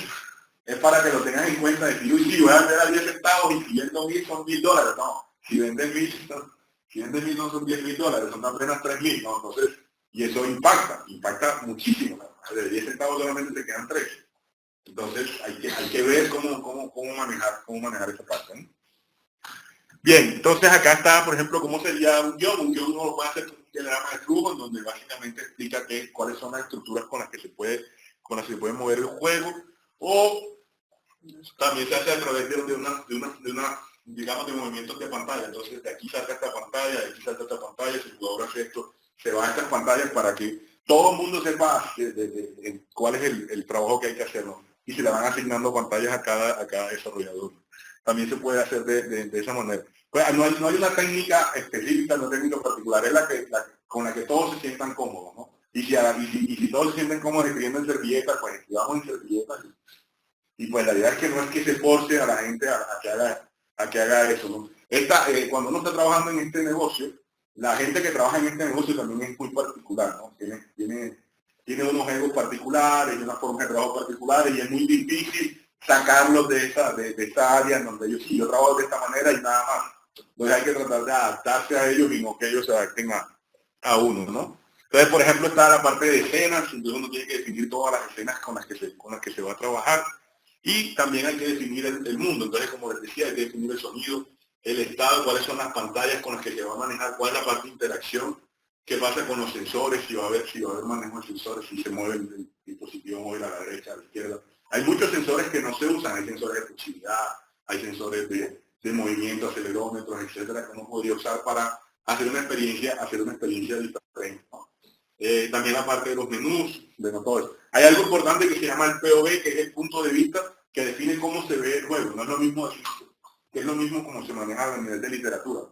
es para que lo tengas en cuenta, decir, uy, sí, voy a vender a 10 centavos y si vendo 1000 son $1000. No, si vendes 1000 no son $10,000, son apenas 3000, ¿no? Entonces, y eso impacta muchísimo, ¿no? De 10 centavos solamente te quedan 3. Entonces hay que ver cómo manejar esa parte, ¿no? Bien, entonces acá está, por ejemplo, cómo sería un guión. Un guión uno lo puede hacer con un diagrama de flujo, en donde básicamente explica cuáles son las estructuras con las que se puede mover el juego, o también se hace a través de una digamos, de movimientos de pantalla. Entonces, de aquí salta esta pantalla, de aquí salta esta pantalla, si el jugador hace esto, se va a estas pantallas para que todo el mundo sepa cuál es el trabajo que hay que hacer, ¿no? Y se le van asignando pantallas a cada desarrollador. También se puede hacer de esa manera. Pues no hay una técnica específica, no hay técnica particular, es con la que todos se sientan cómodos, ¿no? Y si todos se sienten cómodos escribiendo en servilletas, pues escribamos en servilletas. Y pues la idea es que no es que se force a la gente a que haga eso, ¿no? Cuando uno está trabajando en este negocio, la gente que trabaja en este negocio también es muy particular, ¿no? Tiene unos egos particulares, unas formas de trabajo particulares, y es muy difícil sacarlos de esta área en donde yo trabajo de esta manera y nada más. Entonces hay que tratar de adaptarse a ellos y no que ellos se adapten a uno, ¿no? Entonces, por ejemplo, está la parte de escenas, entonces uno tiene que definir todas las escenas con las que se va a trabajar. Y también hay que definir el mundo. Entonces, como les decía, hay que definir el sonido, el estado, cuáles son las pantallas con las que se va a manejar, cuál es la parte de interacción, qué pasa con los sensores, si va a haber manejo de sensores, si se mueve el dispositivo móvil a la derecha, a la izquierda. Hay muchos sensores que no se usan, hay sensores de proximidad, hay sensores de movimiento, acelerómetros, etcétera, que uno podría usar para hacer una experiencia diferente, ¿no? También la parte de los menús, de no todo eso. Hay algo importante que se llama el POV, que es el punto de vista que define cómo se ve el juego. No es lo mismo decir, que es lo mismo como se maneja a nivel de literatura.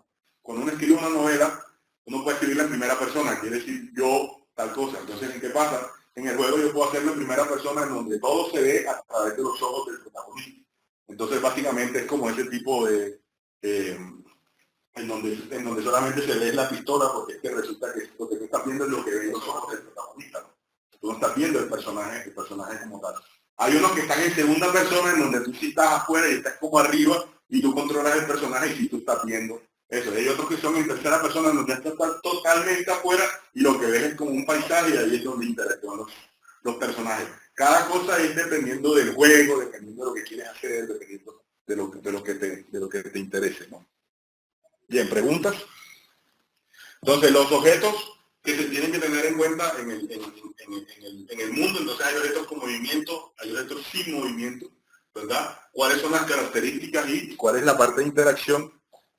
Cuando uno escribe una novela, uno puede escribirla en primera persona, quiere decir yo tal cosa. Entonces, ¿en qué pasa? En el juego yo puedo hacerlo en primera persona, en donde todo se ve a través de los ojos del protagonista. Entonces, básicamente es como ese tipo de... en donde solamente se ve la pistola, porque es que resulta que lo que tú estás viendo es lo que ven los ojos del protagonista, ¿no? Tú no estás viendo el personaje como tal. Hay unos que están en segunda persona, en donde tú sí estás afuera y estás como arriba, y tú controlas el personaje y sí tú estás viendo eso. Hay otros que son en tercera persona, en donde estás totalmente afuera, y lo que ves es como un paisaje, y ahí es donde interactúan los personajes. Cada cosa es dependiendo del juego, dependiendo de lo que quieres hacer, dependiendo de lo que te interese, ¿no? Bien, ¿preguntas? Entonces, los objetos que se tienen que tener en cuenta en el mundo, entonces hay objetos con movimiento, hay objetos sin movimiento, ¿verdad? ¿Cuáles son las características y cuál es la parte de interacción?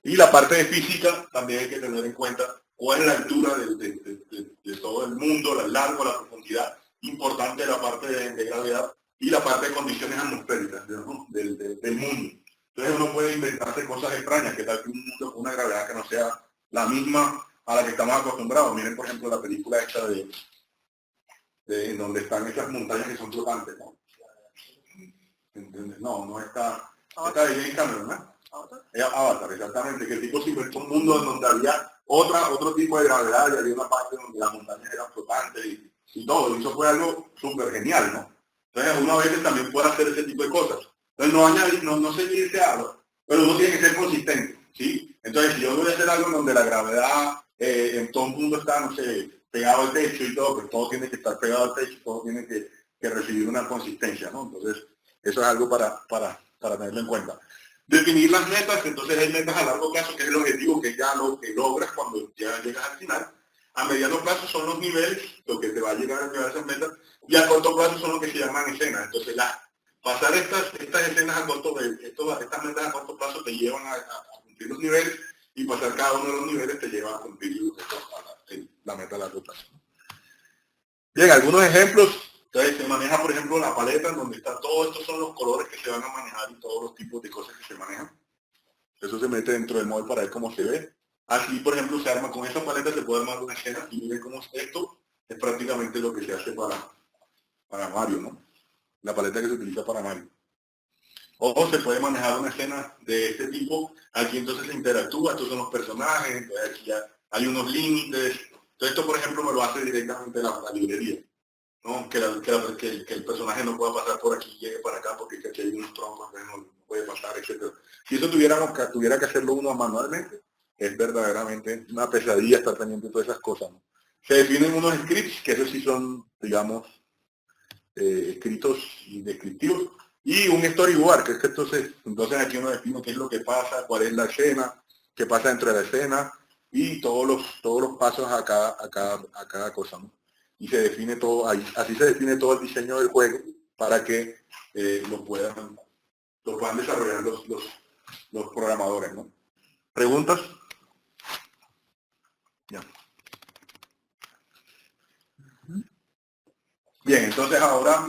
Y la parte de física también hay que tener en cuenta cuál es la altura de todo el mundo, la largo, la profundidad, importante la parte de gravedad y la parte de condiciones atmosféricas, ¿no? del mundo. Entonces uno puede inventarse cosas extrañas, que tal que un mundo con una gravedad que no sea la misma a la que estamos acostumbrados. Miren, por ejemplo, la película esta de donde están esas montañas que son flotantes, ¿no? ¿Entiendes? No está de James Cameron, ¿no? Avatar, exactamente, que el tipo se inventó un mundo en donde había otro tipo de gravedad y había una parte donde las montañas eran flotantes y todo. Y eso fue algo súper genial, ¿no? Entonces uno a veces también puede hacer ese tipo de cosas. Entonces no añadir, no seguirse algo, pero uno tiene que ser consistente, ¿sí? Entonces si yo voy a hacer algo en donde la gravedad en todo el mundo está, no sé, pegado al techo y todo, pues todo tiene que estar pegado al techo, todo tiene que recibir una consistencia, ¿no? Entonces eso es algo para tenerlo en cuenta. Definir las metas, entonces hay metas a largo plazo, que es el objetivo que ya lo que logras cuando ya llegas al final. A mediano plazo son los niveles, lo que te va a llegar a llegar a esas metas, y a corto plazo son lo que se llaman escenas. Entonces, pasar estas escenas a corto estas metas a corto plazo te llevan a cumplir los niveles, y pasar cada uno de los niveles te lleva a cumplir la meta a largo plazo. Bien, algunos ejemplos. Entonces se maneja, por ejemplo, la paleta en donde está todo estos son los colores que se van a manejar y todos los tipos de cosas que se manejan. Eso se mete dentro del modelo para ver cómo se ve. Aquí, por ejemplo, se arma con esa paleta, se puede armar una escena y miren cómo esto es prácticamente lo que se hace para Mario, ¿no? La paleta que se utiliza para Mario. O se puede manejar una escena de este tipo. Aquí entonces se interactúa, estos son los personajes, entonces aquí ya hay unos límites. Entonces esto, por ejemplo, me lo hace directamente la librería. ¿No? Que el personaje no pueda pasar por aquí y llegue para acá porque aquí hay unos troncos que no puede pasar, etc. Si eso tuviera que hacerlo uno manualmente, es verdaderamente una pesadilla estar pendiente de todas esas cosas, ¿no? Se definen unos scripts, que esos sí son, digamos, escritos y descriptivos, y un storyboard, que es que entonces aquí uno define qué es lo que pasa, cuál es la escena, qué pasa dentro de la escena, y todos los pasos a cada cosa, ¿no? Y se define todo, así se define todo el diseño del juego para que lo puedan desarrollar los programadores, ¿no? ¿Preguntas? Ya. Bien, entonces ahora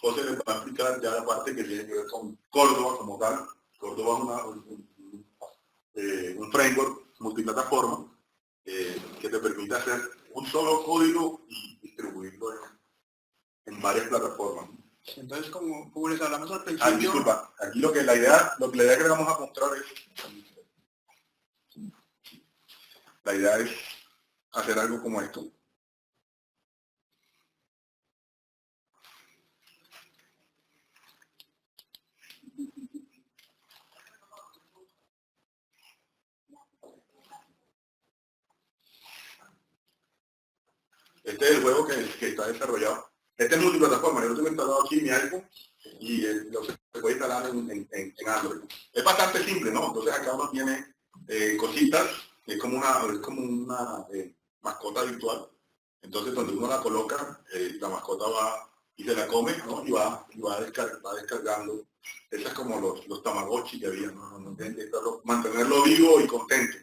José les va a explicar ya la parte que tiene que ver con Córdoba como tal. Córdoba es un framework multiplataforma que te permite hacer un solo código y distribuirlo en varias plataformas. Entonces, como les hablamos al principio... Disculpa, aquí la idea que le vamos a mostrar es... La idea es hacer algo como esto. Este es el juego que está desarrollado. Este es multiplataforma, yo lo tengo instalado aquí en mi iPhone y se puede instalar en Android. Es bastante simple, ¿no? Entonces acá uno tiene cositas, es como una mascota virtual. Entonces donde uno la coloca, la mascota va y se la come, ¿no? Y va descargando. Esas es como los tamagotchi que había, ¿no? Mantenerlo vivo y contento.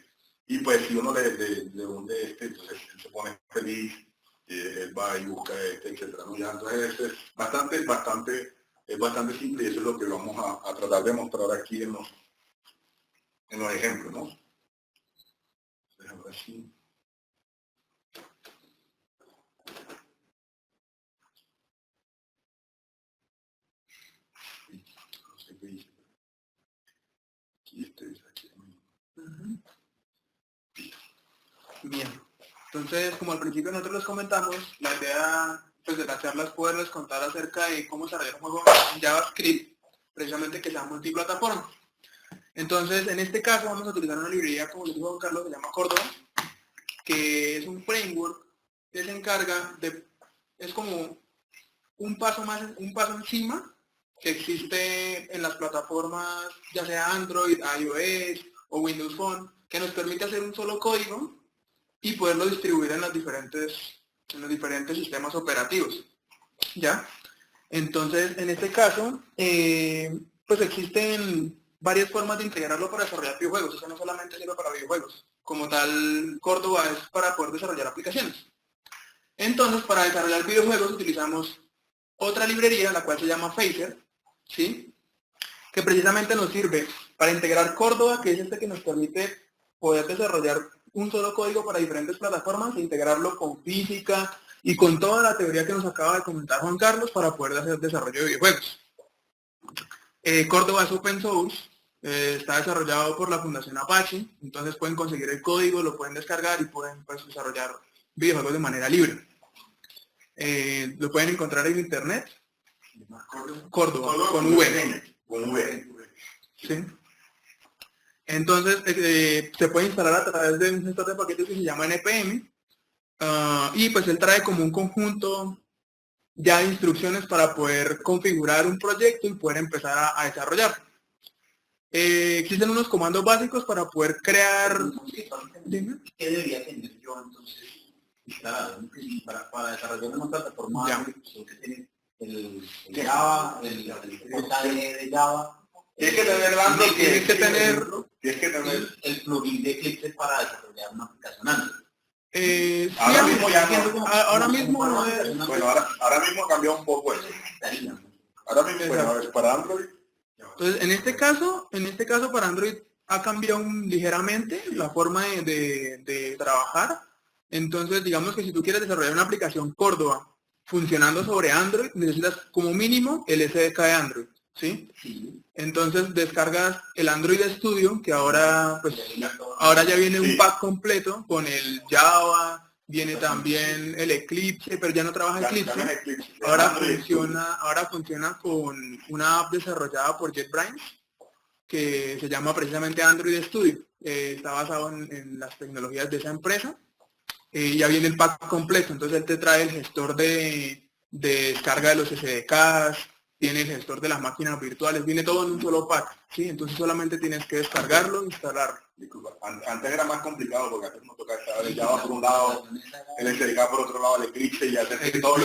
Y pues si uno le hunde entonces él se pone feliz. Él va y busca etcétera, ¿no? Ya, entonces es bastante simple y eso es lo que vamos a tratar de mostrar aquí en los ejemplos, ¿no? Déjame ver si... No sé qué dice. Aquí. Bien. Entonces, como al principio nosotros les comentamos, la idea pues, de la charla es poderles contar acerca de cómo desarrollar un juego en JavaScript, precisamente que sea multiplataforma. Entonces, en este caso vamos a utilizar una librería, como les dijo Juan Carlos, se llama Córdoba, que es un framework que se encarga de, es como un paso encima que existe en las plataformas, ya sea Android, iOS o Windows Phone, que nos permite hacer un solo código y poderlo distribuir en los diferentes sistemas operativos, ¿ya? Entonces, en este caso, pues existen varias formas de integrarlo para desarrollar videojuegos. Eso no solamente sirve para videojuegos. Como tal, Córdoba es para poder desarrollar aplicaciones. Entonces, para desarrollar videojuegos utilizamos otra librería, la cual se llama Phaser, ¿sí? Que precisamente nos sirve para integrar Córdoba, que es este que nos permite poder desarrollar un solo código para diferentes plataformas e integrarlo con física y con toda la teoría que nos acaba de comentar Juan Carlos para poder hacer desarrollo de videojuegos. Córdoba es open source, está desarrollado por la Fundación Apache, entonces pueden conseguir el código, lo pueden descargar y pueden pues, desarrollar videojuegos de manera libre. Lo pueden encontrar en internet Córdoba, con V. Con V. ¿Sí? Entonces, se puede instalar a través de un gestor de paquetes que se llama NPM, y pues él trae como un conjunto ya de instrucciones para poder configurar un proyecto y poder empezar a desarrollar. Existen unos comandos básicos para poder crear... Dime. ¿Qué debería tener yo entonces instalado? Para desarrollar una plataforma, tengo que tener el Java, el JDE de Java. Tienes que tener el Android, Tienes que tener el plugin de Eclipse para desarrollar una aplicación Android. Sí, ahora mismo ya no. Ahora mismo no es... Bueno, ahora mismo ha cambiado un poco eso. Ahora mismo, bueno, para Android. Entonces, en este caso para Android ha cambiado ligeramente la forma de trabajar. Entonces, digamos que si tú quieres desarrollar una aplicación Córdoba funcionando sobre Android, necesitas como mínimo el SDK de Android, ¿sí? Sí. Entonces descargas el Android Studio, que ahora ya viene un pack completo con el Java, viene también el Eclipse, pero ya no trabaja Eclipse. Ahora funciona con una app desarrollada por JetBrains, que se llama precisamente Android Studio. Está basado en las tecnologías de esa empresa. Ya viene el pack completo, entonces él te trae el gestor de descarga de los SDKs, tiene el gestor de las máquinas virtuales, viene todo en un solo pack, ¿sí? Entonces solamente tienes que descargarlo e instalarlo. Disculpa, antes era más complicado porque antes nos tocaba estar el Java por un lado, el SDK por otro lado, el Eclipse y hacer que todo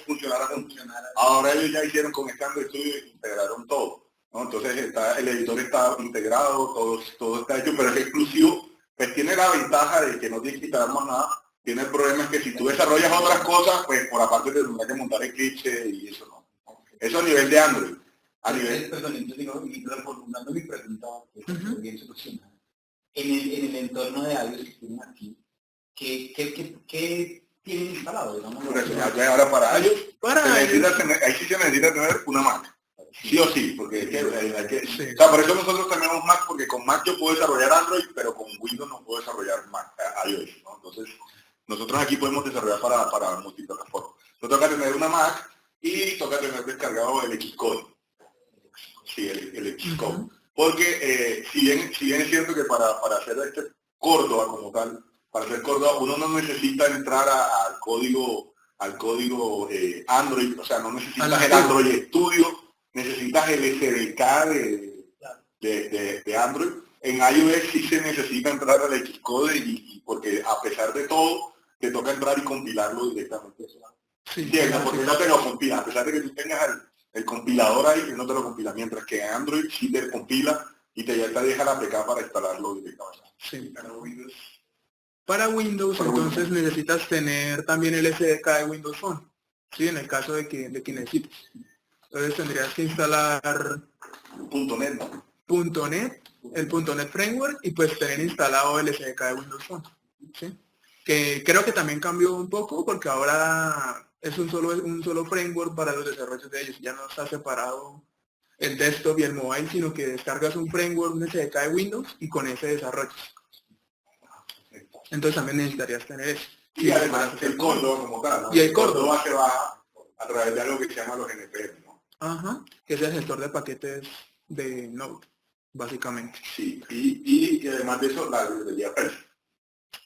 funcionara junto. Ahora ellos ya hicieron con Android Studio y integraron todo, ¿no? Entonces el editor está integrado, todo está hecho, pero es exclusivo. Pues tiene la ventaja de que no tienes que instalar más nada. Tiene el problema es que si tú desarrollas otras cosas, pues por aparte te tendrás que montar Eclipse y eso no. Eso a nivel de Android. A nivel... Perdón, entonces reformulando mi pregunta, bien solucionada. En el entorno de iOS que tienen aquí, ¿qué tienen instalado? Digamos, ahora para ellos, ahí sí se necesita tener una Mac. Sí o sí, porque hay que Sí. O sea, por eso nosotros tenemos Mac, porque con Mac yo puedo desarrollar Android, pero con Windows no puedo desarrollar Mac, iOS, ¿no? Entonces, nosotros aquí podemos desarrollar para multiplataforma. Nos toca tener una Mac y toca tener descargado el Xcode. Sí, el Xcode. Porque si bien es cierto que para hacer este Córdoba como tal, para hacer Córdoba, uno no necesita entrar al código Android, o sea, no necesitas el Android Studio, necesitas el SDK de Android. En iOS sí se necesita entrar al Xcode y porque a pesar de todo, te toca entrar y compilarlo directamente. Sí, porque no te lo compila, a pesar de que tú tengas el compilador ahí, no te lo compila, mientras que Android sí te compila y ya te deja la APK para instalarlo directamente. Sí. Para Windows, entonces necesitas tener también el SDK de Windows Phone, ¿sí? En el caso de que necesites. Entonces tendrías que instalar .NET, .NET, el .NET Framework, y pues tener instalado el SDK de Windows Phone, ¿sí? Que creo que también cambió un poco porque ahora es un solo framework para los desarrollos de ellos. Ya no está separado el desktop y el mobile, sino que descargas un framework, un SDK de Windows y con ese desarrollas. Entonces también necesitarías tener eso. Y además el Córdoba como tal, ¿no? Y el Córdoba se va a través de algo que se llama los NPM, ¿no? Ajá, que es el gestor de paquetes de Node, básicamente. Sí, y además de eso, la librería Perl.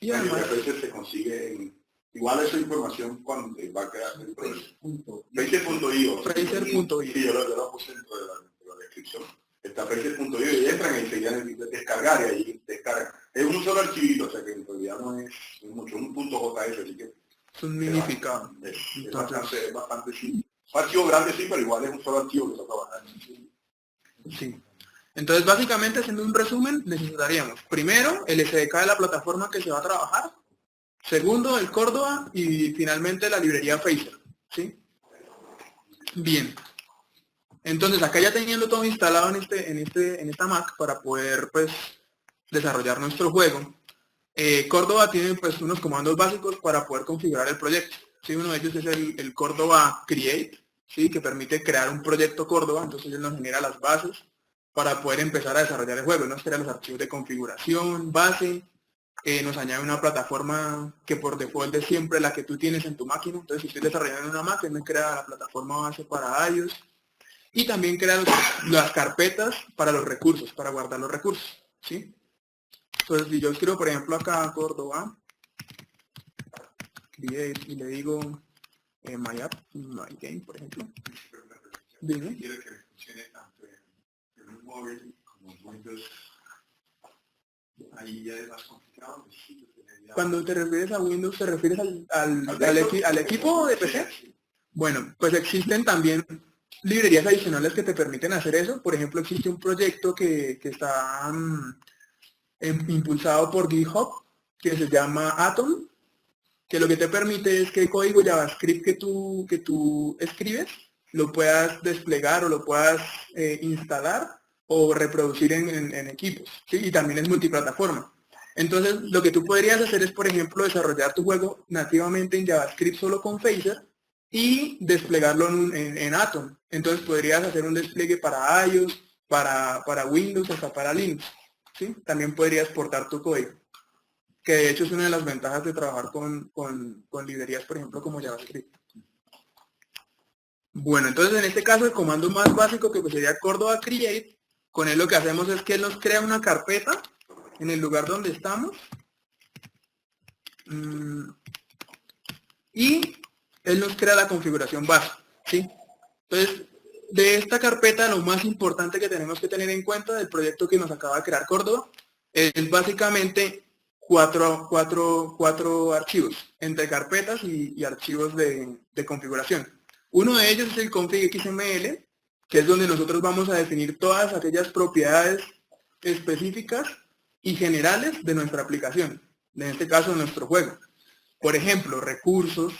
Y La además, librería Perl se consigue igual esa información cuando va a quedar el proyecto. Fraser.io. Fraser.io. Sí, yo lo puse dentro de la descripción. Está Fraser.io y entran y enseguida descargar y ahí descargan. Es un solo archivito, o sea que en realidad no es mucho, un .js, así que es un minificado. es bastante simple. Un archivo grande sí, pero igual es un solo archivo que toca bajar. Sí. Entonces, básicamente, haciendo un resumen, necesitaríamos primero el SDK de la plataforma que se va a trabajar, segundo el Córdoba y finalmente la librería Fraser, ¿sí? Bien. Entonces, acá ya teniendo todo instalado en esta Mac para poder, pues, desarrollar nuestro juego, Córdoba tiene, pues, unos comandos básicos para poder configurar el proyecto. ¿Sí? Uno de ellos es el Córdoba Create, ¿sí? Que permite crear un proyecto Córdoba, entonces él nos genera las bases para poder empezar a desarrollar el juego. Nos crea los archivos de configuración, base, nos añade una plataforma que por default es siempre la que tú tienes en tu máquina. Entonces, si estoy desarrollando en una máquina, me crea la plataforma base para iOS. Y también crea las carpetas para los recursos, para guardar los recursos, ¿sí? Entonces, si yo escribo, por ejemplo, acá Córdoba, create, y le digo my app, my game, por ejemplo. Dime. Quiere que funcione tanto en un móvil como en Windows. Ahí ya es más complicado. Cuando te refieres a Windows, ¿te refieres al equipo de PC? Bueno, pues existen también librerías adicionales que te permiten hacer eso. Por ejemplo, existe un proyecto que está impulsado por GitHub, que se llama Atom, que lo que te permite es que el código JavaScript que tú escribes lo puedas desplegar o lo puedas instalar o reproducir en equipos, ¿sí? Y también es multiplataforma. Entonces, lo que tú podrías hacer es, por ejemplo, desarrollar tu juego nativamente en JavaScript solo con Phaser y desplegarlo en Atom. Entonces, podrías hacer un despliegue para iOS, para Windows, hasta para Linux, ¿sí? También podrías portar tu código, que de hecho es una de las ventajas de trabajar con librerías, por ejemplo, como JavaScript. Bueno, entonces en este caso el comando más básico que pues sería Córdoba create, con él lo que hacemos es que él nos crea una carpeta en el lugar donde estamos y él nos crea la configuración base, ¿sí? Entonces, de esta carpeta lo más importante que tenemos que tener en cuenta del proyecto que nos acaba de crear Córdoba es básicamente cuatro archivos, entre carpetas y archivos de configuración. Uno de ellos es el config XML, que es donde nosotros vamos a definir todas aquellas propiedades específicas y generales de nuestra aplicación, en este caso de nuestro juego. Por ejemplo, recursos,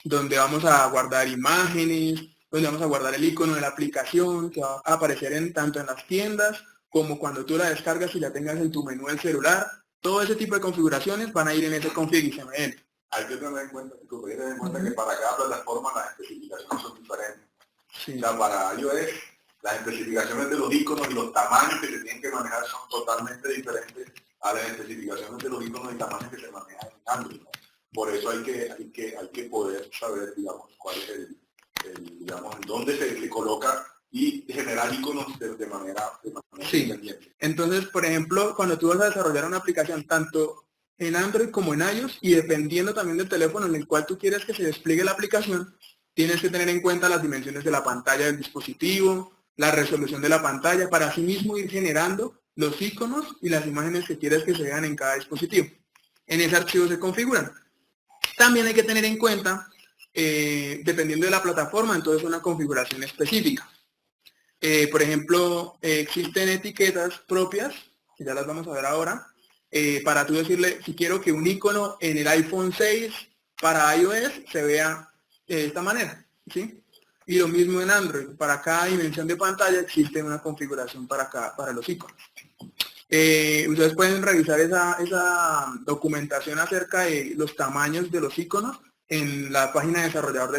donde vamos a guardar imágenes, donde vamos a guardar el icono de la aplicación, que va a aparecer tanto en las tiendas, como cuando tú la descargas y la tengas en tu menú del celular. Todo ese tipo de configuraciones van a ir en ese config XML. Hay que tener en cuenta, que para cada plataforma las especificaciones son diferentes. Sí. O sea, para iOS, las especificaciones de los iconos y los tamaños que se tienen que manejar son totalmente diferentes a las especificaciones de los iconos y tamaños que se manejan en Android, ¿no? Por eso hay que poder saber, digamos, cuál es digamos, dónde se coloca y generar iconos de manera sí. independiente. Entonces, por ejemplo, cuando tú vas a desarrollar una aplicación tanto en Android como en iOS, y dependiendo también del teléfono en el cual tú quieres que se despliegue la aplicación, tienes que tener en cuenta las dimensiones de la pantalla del dispositivo, la resolución de la pantalla, para así mismo ir generando los iconos y las imágenes que quieres que se vean en cada dispositivo. En ese archivo se configuran. También hay que tener en cuenta, dependiendo de la plataforma, entonces una configuración específica. Por ejemplo, existen etiquetas propias, que ya las vamos a ver ahora, para tú decirle, si quiero que un icono en el iPhone 6 para iOS se vea de esta manera, ¿sí? Y lo mismo en Android, para cada dimensión de pantalla existe una configuración para los iconos. Ustedes pueden revisar esa documentación acerca de los tamaños de los iconos en la página de desarrollador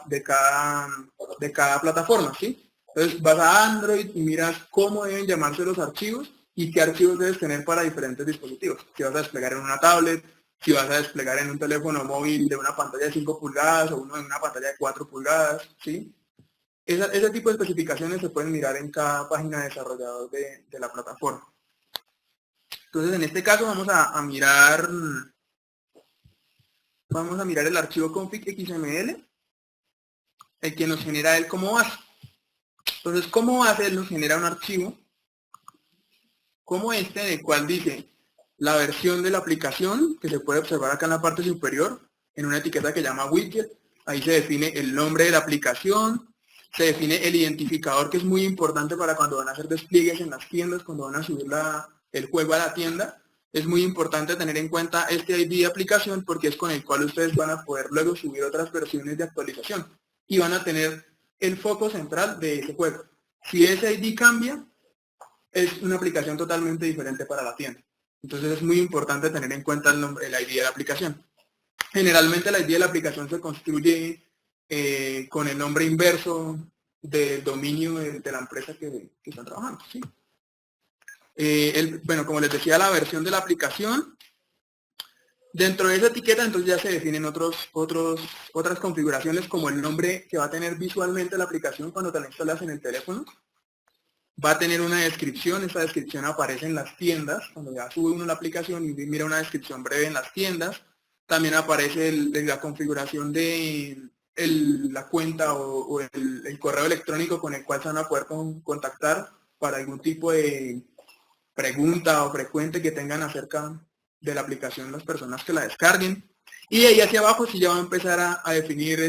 de cada plataforma, ¿sí? Entonces vas a Android y miras cómo deben llamarse los archivos y qué archivos debes tener para diferentes dispositivos. Si vas a desplegar en una tablet, si vas a desplegar en un teléfono móvil de una pantalla de 5 pulgadas o uno en una pantalla de 4 pulgadas, ¿sí? Ese tipo de especificaciones se pueden mirar en cada página de desarrollador de la plataforma. Entonces, en este caso vamos a mirar el archivo config XML, el que nos genera él como base. Entonces, como base, él nos genera un archivo como este, en el cual dice la versión de la aplicación, que se puede observar acá en la parte superior, en una etiqueta que llama widget. Ahí se define el nombre de la aplicación, se define el identificador, que es muy importante para cuando van a hacer despliegues en las tiendas, cuando van a subir el juego a la tienda. Es muy importante tener en cuenta este ID de aplicación porque es con el cual ustedes van a poder luego subir otras versiones de actualización y van a tener el foco central de ese juego. Si ese ID cambia, es una aplicación totalmente diferente para la tienda. Entonces es muy importante tener en cuenta el ID de la aplicación. Generalmente el ID de la aplicación se construye con el nombre inverso del dominio de la empresa que están trabajando, ¿sí? Bueno, como les decía, la versión de la aplicación Dentro de esa etiqueta entonces ya se definen otras configuraciones como el nombre que va a tener visualmente la aplicación cuando te la instalas en el teléfono. Va a tener una descripción, esa descripción aparece en las tiendas, cuando ya sube uno la aplicación y mira una descripción breve en las tiendas. También aparece la configuración de la cuenta o el correo electrónico con el cual se van a poder contactar para algún tipo de pregunta o frecuente que tengan acerca de la aplicación las personas que la descarguen. Y de ahí hacia abajo sí ya va a empezar a definir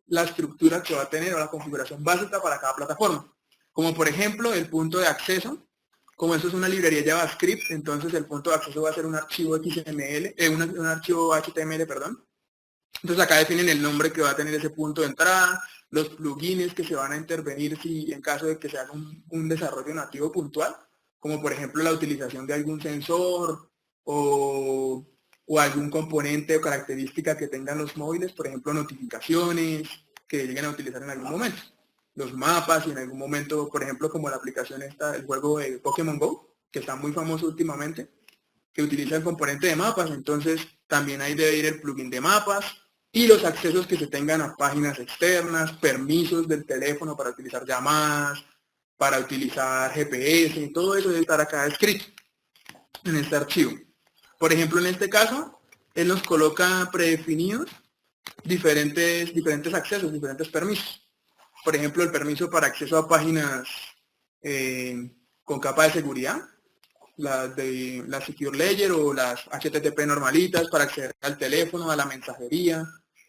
la estructura que va a tener o la configuración básica para cada plataforma. Como por ejemplo el punto de acceso. Como eso es una librería JavaScript, entonces el punto de acceso va a ser un archivo XML, un archivo HTML, perdón. Entonces acá definen el nombre que va a tener ese punto de entrada, los plugins que se van a intervenir si en caso de que se haga un desarrollo nativo puntual, como por ejemplo la utilización de algún sensor o algún componente o característica que tengan los móviles, por ejemplo notificaciones que lleguen a utilizar en algún momento. Los mapas y en algún momento, por ejemplo, como la aplicación esta, el juego de Pokémon GO, que está muy famoso últimamente, que utiliza el componente de mapas, entonces también ahí debe ir el plugin de mapas y los accesos que se tengan a páginas externas, permisos del teléfono para utilizar llamadas, para utilizar GPS, y todo eso debe estar acá escrito en este archivo. Por ejemplo, en este caso, él nos coloca predefinidos diferentes accesos, diferentes permisos. Por ejemplo, el permiso para acceso a páginas con capa de seguridad, las de la Secure Layer o las HTTP normalitas para acceder al teléfono, a la mensajería,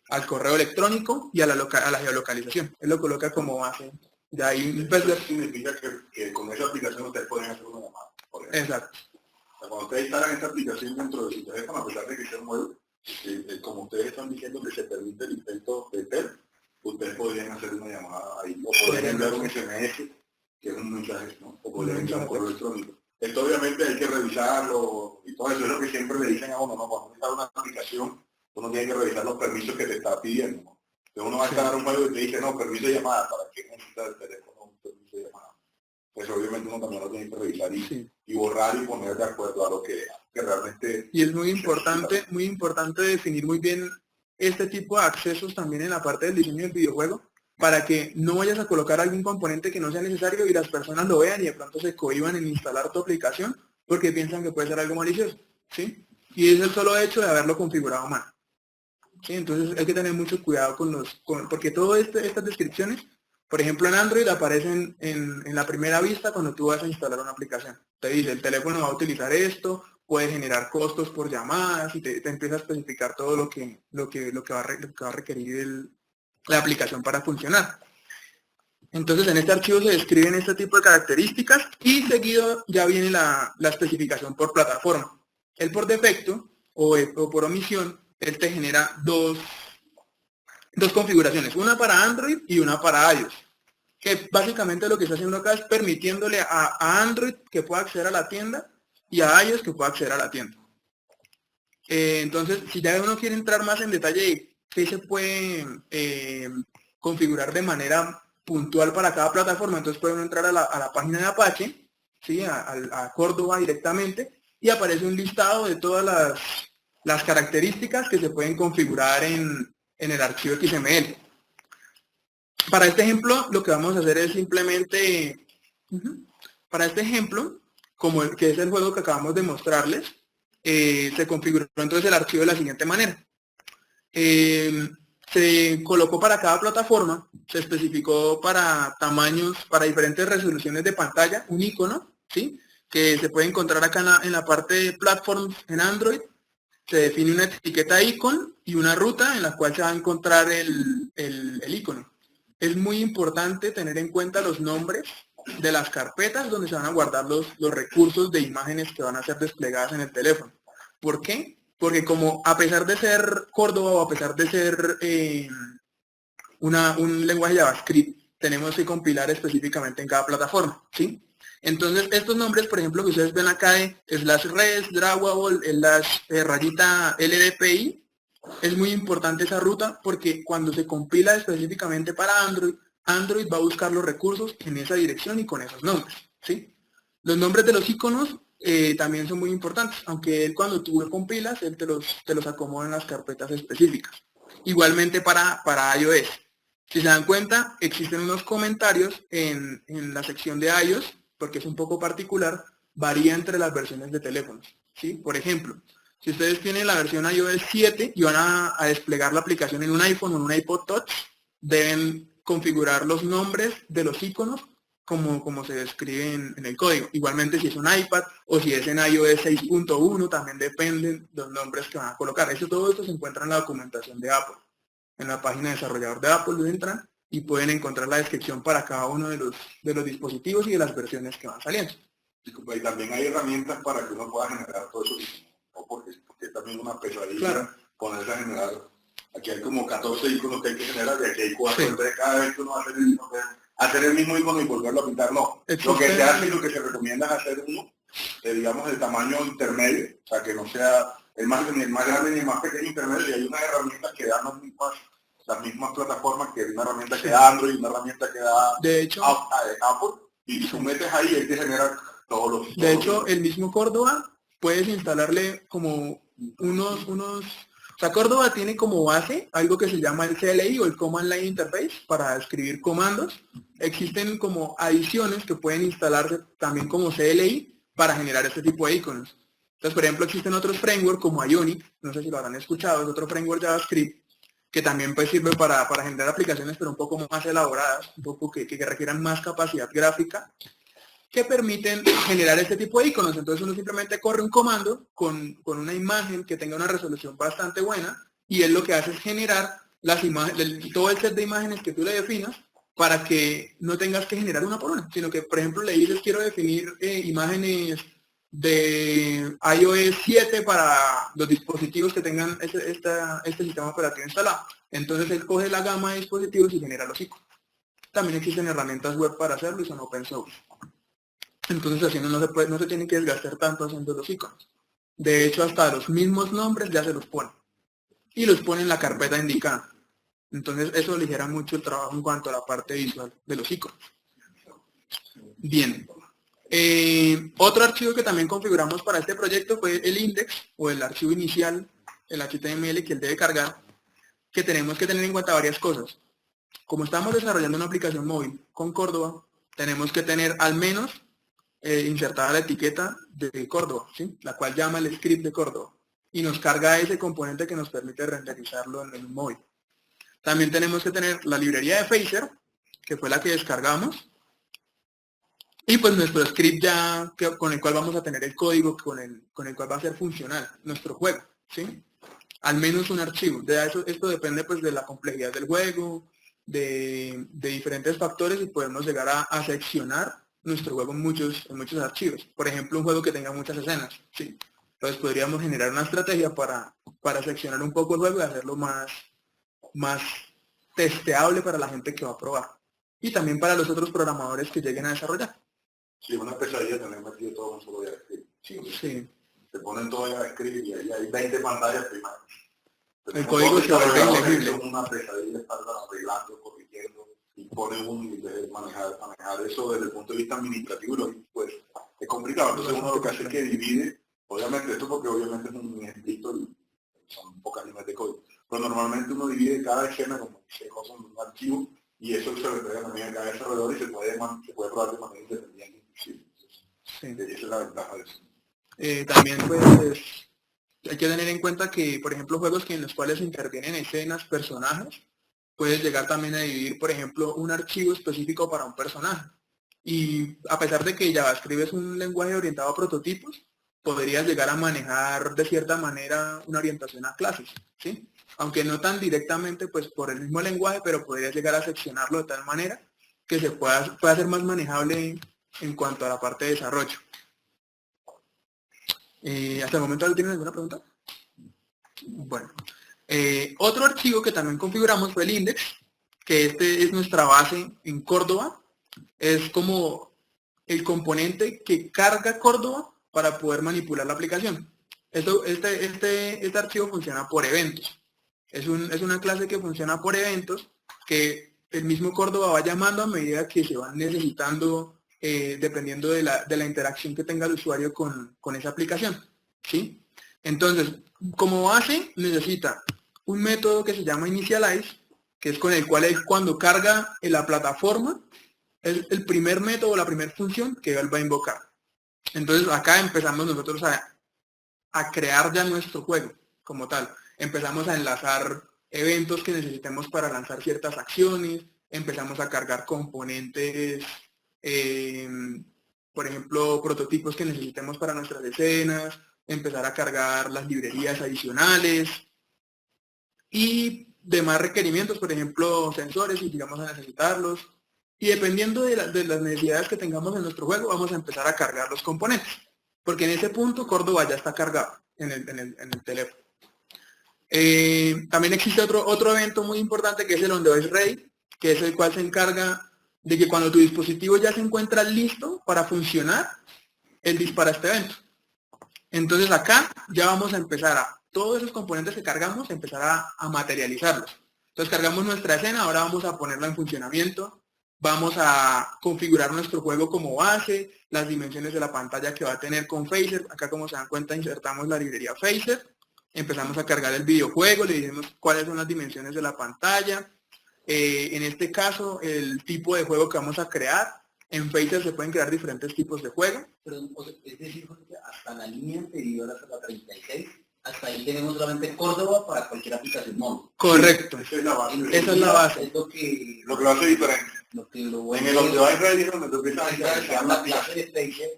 al correo electrónico y a la geolocalización. Él lo coloca como base. De ahí, eso significa que con esa aplicación ustedes pueden hacer una llamada, por ejemplo. Exacto. O sea, cuando ustedes instalan esta aplicación dentro de su teléfono, a pesar de que sea un web, como ustedes están diciendo que se permite el intento de TEL, ustedes podrían hacer una llamada ahí, o podrían enviar un SMS, que es un mensaje, ¿no? O podrían enviar un correo electrónico. Esto obviamente hay que revisarlo, y todo eso es lo que siempre le dicen a uno, ¿no? Cuando uno instala una aplicación, uno tiene que revisar los permisos que te está pidiendo, ¿no? Entonces uno va a instalar un juego y te dice, no, permiso de llamada, ¿para qué necesitas el teléfono un permiso de llamada? Pues obviamente uno también lo tiene que revisar y borrar y poner de acuerdo a lo que realmente... Y es muy importante definir muy bien este tipo de accesos también en la parte del diseño del videojuego, para que no vayas a colocar algún componente que no sea necesario y las personas lo vean y de pronto se cohíban en instalar tu aplicación porque piensan que puede ser algo malicioso, ¿sí? Y es el solo hecho de haberlo configurado mal, ¿sí? Entonces hay que tener mucho cuidado porque todas estas descripciones, por ejemplo en Android, aparecen en la primera vista cuando tú vas a instalar una aplicación. Te dice, el teléfono va a utilizar esto, puede generar costos por llamadas y te empieza a especificar todo lo que va a requerir la aplicación para funcionar. Entonces en este archivo se describen este tipo de características y seguido ya viene la especificación por plataforma. Él por defecto o por omisión, él te genera dos configuraciones, una para Android y una para iOS. Que básicamente lo que está haciendo acá es permitiéndole a Android que pueda acceder a la tienda y a iOS que pueda acceder a la tienda. Entonces, si ya uno quiere entrar más en detalle de qué se puede configurar de manera puntual para cada plataforma, entonces puede uno entrar a la página de Apache, ¿sí? a Córdoba directamente, y aparece un listado de todas las características que se pueden configurar en el archivo XML. Para este ejemplo, lo que vamos a hacer es simplemente, para este ejemplo, como que es el juego que acabamos de mostrarles, se configuró entonces el archivo de la siguiente manera. Se colocó para cada plataforma, se especificó para tamaños, para diferentes resoluciones de pantalla, un icono, ¿sí? Que se puede encontrar acá en la parte de Platforms en Android. Se define una etiqueta icon y una ruta en la cual se va a encontrar el icono. Es muy importante tener en cuenta los nombres de las carpetas donde se van a guardar los recursos de imágenes que van a ser desplegadas en el teléfono. ¿Por qué? Porque como a pesar de ser Córdoba o a pesar de ser un lenguaje JavaScript, tenemos que compilar específicamente en cada plataforma, ¿sí? Entonces, estos nombres, por ejemplo, que ustedes ven acá de /res, drawable, rayita LDPI, es muy importante esa ruta porque cuando se compila específicamente para Android, Android va a buscar los recursos en esa dirección y con esos nombres, ¿sí? Los nombres de los iconos también son muy importantes, aunque él cuando tú lo compilas, él te los acomoda en las carpetas específicas. Igualmente para iOS. Si se dan cuenta, existen unos comentarios en la sección de iOS, porque es un poco particular, varía entre las versiones de teléfonos, ¿sí? Por ejemplo, si ustedes tienen la versión iOS 7 y van a desplegar la aplicación en un iPhone o en un iPod Touch, deben configurar los nombres de los iconos como se describe en el código. Igualmente si es un iPad o si es en iOS 6.1, también dependen de los nombres que van a colocar. Todo esto se encuentra en la documentación de Apple. En la página de desarrollador de Apple lo entran y pueden encontrar la descripción para cada uno de los dispositivos y de las versiones que van saliendo. Disculpa, y también hay herramientas para que uno pueda generar todo eso, ¿no? Porque es también una pesadilla ponerse a generar. Aquí hay como 14 iconos que hay que generar y aquí hay 4. Entonces cada vez que uno va a hacer el mismo icono y volverlo a pintar, no. Lo que se hace y lo que se recomienda es hacer uno, digamos, de tamaño intermedio, o sea, que no sea el más grande ni el más pequeño, intermedio, y hay unas herramientas que dan las mismas plataformas, que hay una herramienta que da Android y una herramienta que da de hecho, Apple, y tú metes ahí y él te genera todos los... De hecho, el mismo Córdoba, puedes instalarle como o sea, Córdoba tiene como base algo que se llama el CLI o el Command Line Interface para escribir comandos. Existen como adiciones que pueden instalarse también como CLI para generar este tipo de iconos. Entonces, por ejemplo, existen otros frameworks como Ionic, no sé si lo habrán escuchado, es otro framework JavaScript que también pues, sirve para generar aplicaciones pero un poco más elaboradas, un poco que requieran más capacidad gráfica, que permiten generar este tipo de iconos. Entonces uno simplemente corre un comando con una imagen que tenga una resolución bastante buena y él lo que hace es generar las imágenes, todo el set de imágenes que tú le definas para que no tengas que generar una por una, sino que por ejemplo le dices quiero definir imágenes de iOS 7 para los dispositivos que tengan este sistema operativo instalado. Entonces él coge la gama de dispositivos y genera los iconos. También existen herramientas web para hacerlo y son open source. Entonces así no se tiene que desgastar tanto haciendo los iconos. De hecho, hasta los mismos nombres ya se los pone. Y los pone en la carpeta indicada. Entonces eso aligera mucho el trabajo en cuanto a la parte visual de los iconos. Bien. Otro archivo que también configuramos para este proyecto fue el index o el archivo inicial, el HTML que él debe cargar, que tenemos que tener en cuenta varias cosas. Como estamos desarrollando una aplicación móvil con Córdoba, tenemos que tener al menos insertada la etiqueta de Córdoba, ¿sí? La cual llama el script de Córdoba y nos carga ese componente que nos permite renderizarlo en un móvil. También tenemos que tener la librería de Phaser, que fue la que descargamos, y pues nuestro script ya con el cual vamos a tener el código con el cual va a ser funcional nuestro juego, ¿sí? Al menos un archivo. Esto depende pues de la complejidad del juego, de diferentes factores y podemos llegar a seccionar nuestro juego en muchos archivos. Por ejemplo, un juego que tenga muchas escenas, ¿sí? Entonces podríamos generar una estrategia para seccionar un poco el juego y hacerlo más testeable para la gente que va a probar. Y también para los otros programadores que lleguen a desarrollar. Sí, una pesadilla tener metido todo en solo JavaScript. Sí. Te ponen todo JavaScript y ahí hay 20 pantallas primadas. El código se vuelve ilegible. Es una pesadilla estar arreglando, corrigiendo y ponen manejar eso desde el punto de vista administrativo, pues es complicado. Entonces uno lo que hace es que divide, obviamente esto porque obviamente es un ejemplito y son pocas líneas de código, pero normalmente uno divide cada escena como se cosa en un archivo y eso se le entrega también a cada desarrollador y se puede probar de manera independiente. Sí. Esa es la ventaja de eso. También pues hay que tener en cuenta que, por ejemplo, juegos en los cuales intervienen escenas, personajes, puedes llegar también a dividir, por ejemplo, un archivo específico para un personaje. Y a pesar de que JavaScript es un lenguaje orientado a prototipos, podrías llegar a manejar de cierta manera una orientación a clases, ¿sí? Aunque no tan directamente pues por el mismo lenguaje, pero podrías llegar a seccionarlo de tal manera que se pueda ser más manejable en cuanto a la parte de desarrollo. ¿Hasta el momento tienen alguna pregunta? Bueno. Otro archivo que también configuramos fue el index, que este es nuestra base en Córdoba. Es como el componente que carga Córdoba para poder manipular la aplicación. Este archivo funciona por eventos. Es una clase que funciona por eventos que el mismo Córdoba va llamando a medida que se van necesitando dependiendo de la interacción que tenga el usuario con esa aplicación, ¿sí? Entonces, como base, necesita un método que se llama initialize, que es con el cual cuando carga en la plataforma, es el primer método, la primera función que él va a invocar. Entonces, acá empezamos nosotros a crear ya nuestro juego como tal. Empezamos a enlazar eventos que necesitemos para lanzar ciertas acciones, empezamos a cargar componentes, por ejemplo, prototipos que necesitemos para nuestras escenas, empezar a cargar las librerías adicionales y demás requerimientos, por ejemplo, sensores si llegamos a necesitarlos. Y dependiendo de las necesidades que tengamos en nuestro juego, vamos a empezar a cargar los componentes. Porque en ese punto Córdoba ya está cargado en el teléfono. También existe otro evento muy importante que es el On-Device Ready, que es el cual se encarga de que cuando tu dispositivo ya se encuentra listo para funcionar, él dispara este evento. Entonces acá ya vamos a empezar todos esos componentes que cargamos, empezar a materializarlos. Entonces cargamos nuestra escena, ahora vamos a ponerla en funcionamiento, vamos a configurar nuestro juego como base, las dimensiones de la pantalla que va a tener con Phaser. Acá, como se dan cuenta, insertamos la librería Phaser, empezamos a cargar el videojuego, le decimos cuáles son las dimensiones de la pantalla. En este caso, el tipo de juego que vamos a crear. En Phaser se pueden crear diferentes tipos de juego. Pero, es decir, hasta la línea anterior, hasta la 36, hasta ahí tenemos solamente Córdoba para cualquier aplicación móvil. Correcto. Esa es la base. Esa es la base. Es lo que Lo hace diferente. En el On-Device Ready es donde tú empiezas a la clase de Phaser.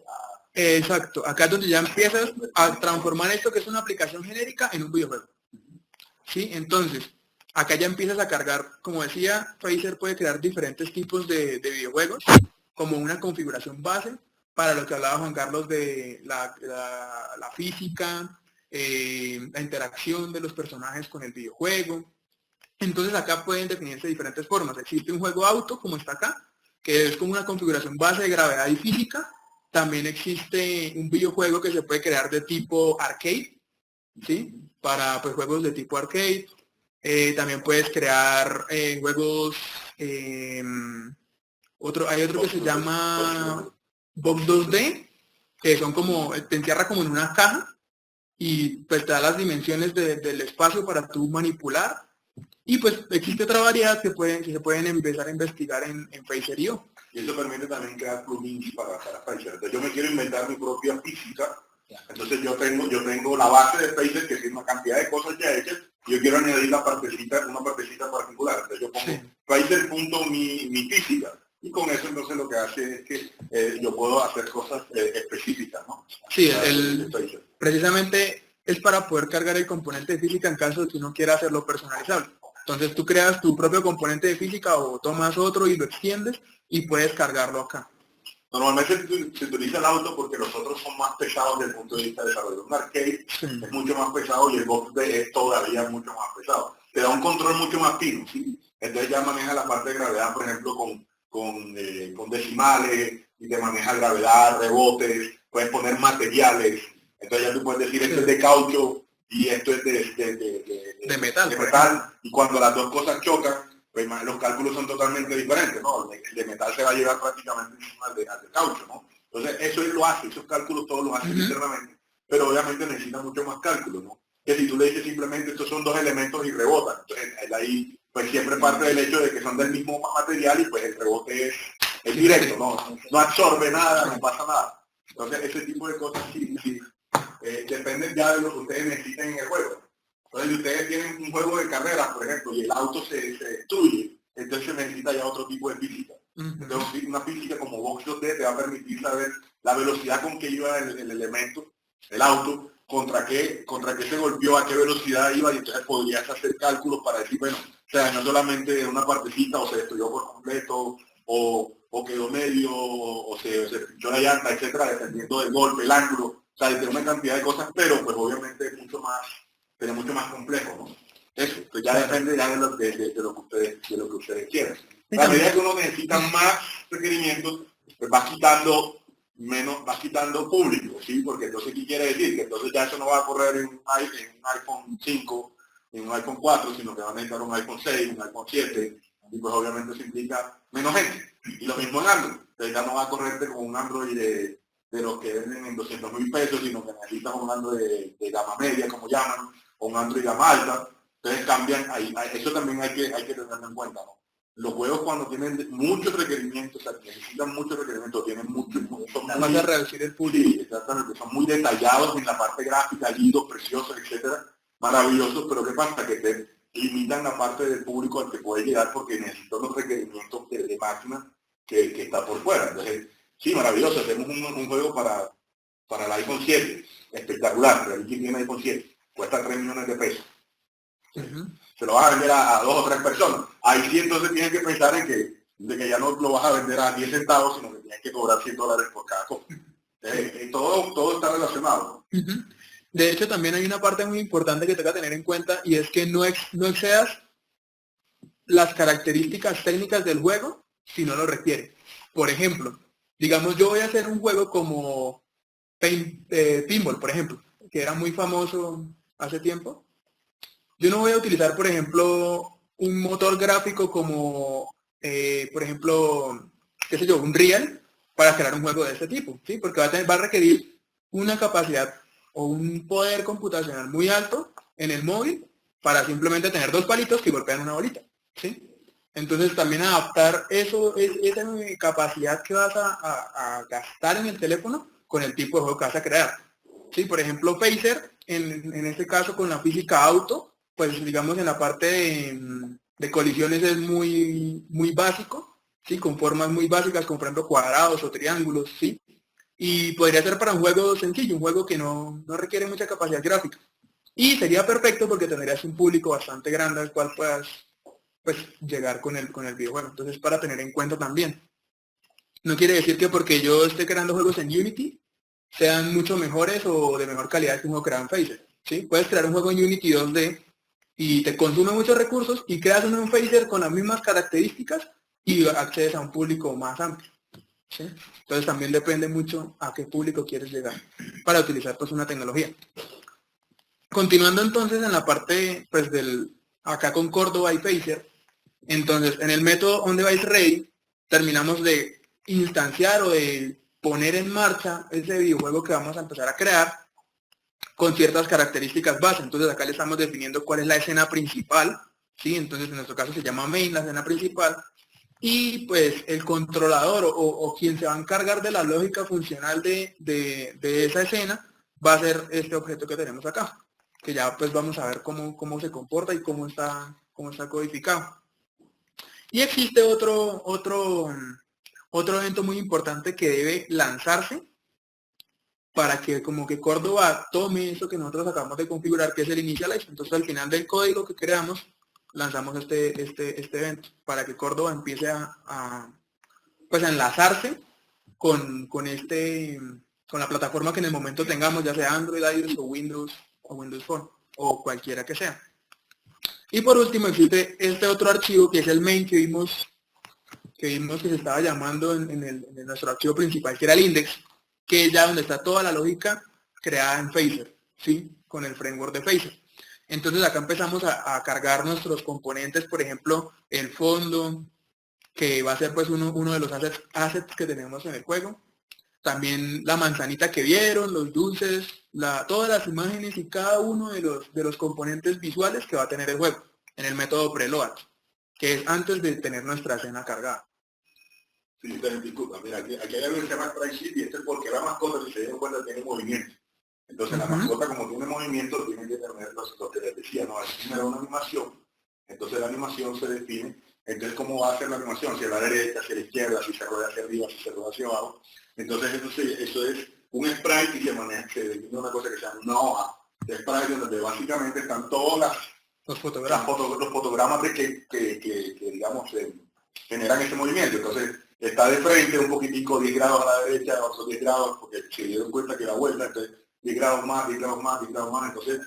Exacto. Acá es donde ya empiezas a transformar esto que es una aplicación genérica en un videojuego. ¿Sí? Entonces, acá ya empiezas a cargar, como decía, Phaser puede crear diferentes tipos de videojuegos, como una configuración base, para lo que hablaba Juan Carlos de la física, la interacción de los personajes con el videojuego. Entonces acá pueden definirse diferentes formas. Existe un juego auto, como está acá, que es como una configuración base de gravedad y física. También existe un videojuego que se puede crear de tipo arcade, ¿sí? Para pues, juegos de tipo arcade. También puedes crear juegos... hay otro que se llama Box 2D, que son como, te encierra como en una caja y pues te da las dimensiones del espacio para tú manipular. Y pues existe otra variedad que se pueden empezar a investigar en Phaser.io. Y eso permite también crear plugins para Phaser. Entonces yo me quiero inventar mi propia física. Entonces yo tengo la base de Phaser, que tiene una cantidad de cosas ya hechas, y yo quiero añadir una partecita particular. Entonces yo pongo Phaser.mi física. Y con eso entonces lo que hace es que yo puedo hacer cosas específicas, ¿no? Sí, precisamente es para poder cargar el componente de física en caso de que uno quiera hacerlo personalizable. Entonces tú creas tu propio componente de física o tomas otro y lo extiendes y puedes cargarlo acá. Normalmente se utiliza el auto porque los otros son más pesados desde el punto de vista de desarrollo. Un arcade es mucho más pesado y el box es todavía mucho más pesado. Te da un control mucho más fino, ¿sí? Entonces ya maneja la parte de gravedad, por ejemplo, con decimales, y te maneja gravedad, rebotes, puedes poner materiales. Entonces ya tú puedes decir esto es de caucho y esto es de metal. Y cuando las dos cosas chocan, pues los cálculos son totalmente diferentes, ¿no? El de metal se va a llevar prácticamente encima al de caucho, ¿no? Entonces eso él lo hace, esos cálculos todos los hace internamente, pero obviamente necesita mucho más cálculo, ¿no? Que si tú le dices simplemente estos son dos elementos y rebotan, entonces él ahí pues siempre parte del hecho de que son del mismo material y pues el rebote es directo, no absorbe nada, no pasa nada. Entonces ese tipo de cosas sí dependen ya de lo que ustedes necesiten en el juego. Entonces si ustedes tienen un juego de carreras, por ejemplo, y el auto se destruye, entonces se necesita ya otro tipo de física. Entonces una física como Box 2D te va a permitir saber la velocidad con que iba el elemento, el auto, contra qué se golpeó, a qué velocidad iba, y entonces podrías hacer cálculos para decir, bueno, o sea, no solamente una partecita o se destruyó por completo, o quedó medio, o se pinchó la llanta, etcétera, dependiendo del golpe, el ángulo, o sea, tiene una cantidad de cosas, pero pues obviamente es mucho más complejo, ¿no? Eso, pues ya depende ya de lo que ustedes quieran. A medida que uno necesita más requerimientos, pues vas quitando público, ¿sí? Porque entonces, ¿qué quiere decir? Que entonces ya eso no va a correr en un iPhone 5, en un iPhone 4, sino que va a necesitar un iPhone 6, un iPhone 7, y pues obviamente eso implica menos gente. Y lo mismo en Android. Entonces ya no va a correrte con un Android de los que venden en 200.000 pesos, sino que necesitas un Android de gama media, como llaman, o un Android gama alta. Entonces cambian, eso también hay que tenerlo en cuenta, ¿no? Los juegos cuando tienen muchos requerimientos, o sea, necesitan muchos requerimientos, tienen muchos, son Vas a reducir el público. sí, exactamente, son muy detallados en la parte gráfica, lindos, preciosos, etcétera, maravillosos, pero ¿qué pasa? Que te limitan la parte del público al que puede llegar porque necesitan los requerimientos de máquina que está por fuera. Entonces, sí, maravilloso, hacemos un juego para el iPhone 7, espectacular, pero ¿quién tiene iPhone 7? Cuesta 3 millones de pesos. Se lo vas a vender a 2 o 3 personas. Ahí sí entonces tienes que pensar en de que ya no lo vas a vender a 10 centavos, sino que tienes que cobrar $100 por cada copia. Todo está relacionado. De hecho, también hay una parte muy importante que toca tener en cuenta y es que no excedas las características técnicas del juego si no lo requiere. Por ejemplo, digamos, yo voy a hacer un juego como Pinball, por ejemplo, que era muy famoso hace tiempo. Yo no voy a utilizar, por ejemplo, un motor gráfico como, por ejemplo, qué sé yo, un Real para crear un juego de este tipo, ¿sí? Porque va a requerir una capacidad o un poder computacional muy alto en el móvil para simplemente tener 2 palitos que golpean una bolita, ¿sí? Entonces también adaptar esa capacidad que vas a gastar en el teléfono con el tipo de juego que vas a crear. ¿Sí? Por ejemplo, Phaser, en este caso con la física auto, pues digamos en la parte de colisiones es muy básico, ¿sí? Con formas muy básicas, como por ejemplo cuadrados o triángulos, ¿sí? Y podría ser para un juego sencillo, un juego que no requiere mucha capacidad gráfica. Y sería perfecto porque tendrías un público bastante grande al cual puedas pues, llegar con el videojuego. Entonces, para tener en cuenta también. No quiere decir que porque yo esté creando juegos en Unity sean mucho mejores o de mejor calidad que un juego creado en Phaser, ¿sí? Puedes crear un juego en Unity 2D y te consume muchos recursos y creas uno en Phaser con las mismas características y accedes a un público más amplio, ¿sí? Entonces también depende mucho a qué público quieres llegar para utilizar pues una tecnología. Continuando entonces en la parte pues acá con Córdoba y Phaser, entonces en el método OnDeviceReady terminamos de instanciar o de poner en marcha ese videojuego que vamos a empezar a crear con ciertas características base. Entonces acá le estamos definiendo cuál es la escena principal, ¿sí? Entonces en nuestro caso se llama main, la escena principal, y pues el controlador o quien se va a encargar de la lógica funcional de esa escena va a ser este objeto que tenemos acá, que ya pues vamos a ver cómo se comporta y cómo está codificado. Y existe otro evento muy importante que debe lanzarse para que como que Córdoba tome eso que nosotros acabamos de configurar, que es el initialize. Entonces al final del código que creamos, lanzamos este evento para que Córdoba empiece pues a enlazarse con la plataforma que en el momento tengamos, ya sea Android, iOS o Windows Phone o cualquiera que sea. Y por último existe este otro archivo que es el main que vimos que se estaba llamando en nuestro archivo principal, que era el index, que es ya donde está toda la lógica creada en Phaser, ¿sí? Con el framework de Phaser. Entonces acá empezamos a cargar nuestros componentes, por ejemplo, el fondo, que va a ser pues uno de los assets que tenemos en el juego. También la manzanita que vieron, los dulces, todas las imágenes y cada uno de los componentes visuales que va a tener el juego en el método preload, que es antes de tener nuestra escena cargada. Sí, disculpa, mira, aquí hay algo que se llama sprite y esto es porque la mascota, si se dieron cuenta, tiene movimiento. Entonces la mascota, como tiene movimiento, tiene que tener lo que les decía, ¿no? Aquí genera una animación, entonces la animación se define, entonces cómo va a ser la animación, si a la derecha, si a la izquierda, si se rueda hacia arriba, si se rueda hacia abajo. Entonces eso es un sprite y se define una cosa que se llama una hoja de sprite donde básicamente están todos los fotogramas que digamos, generan ese movimiento. Entonces está de frente un poquitico 10 grados a la derecha, otros 10 grados, porque se dieron cuenta que la vuelta, entonces 10 grados más, 10 grados más, 10 grados más, entonces,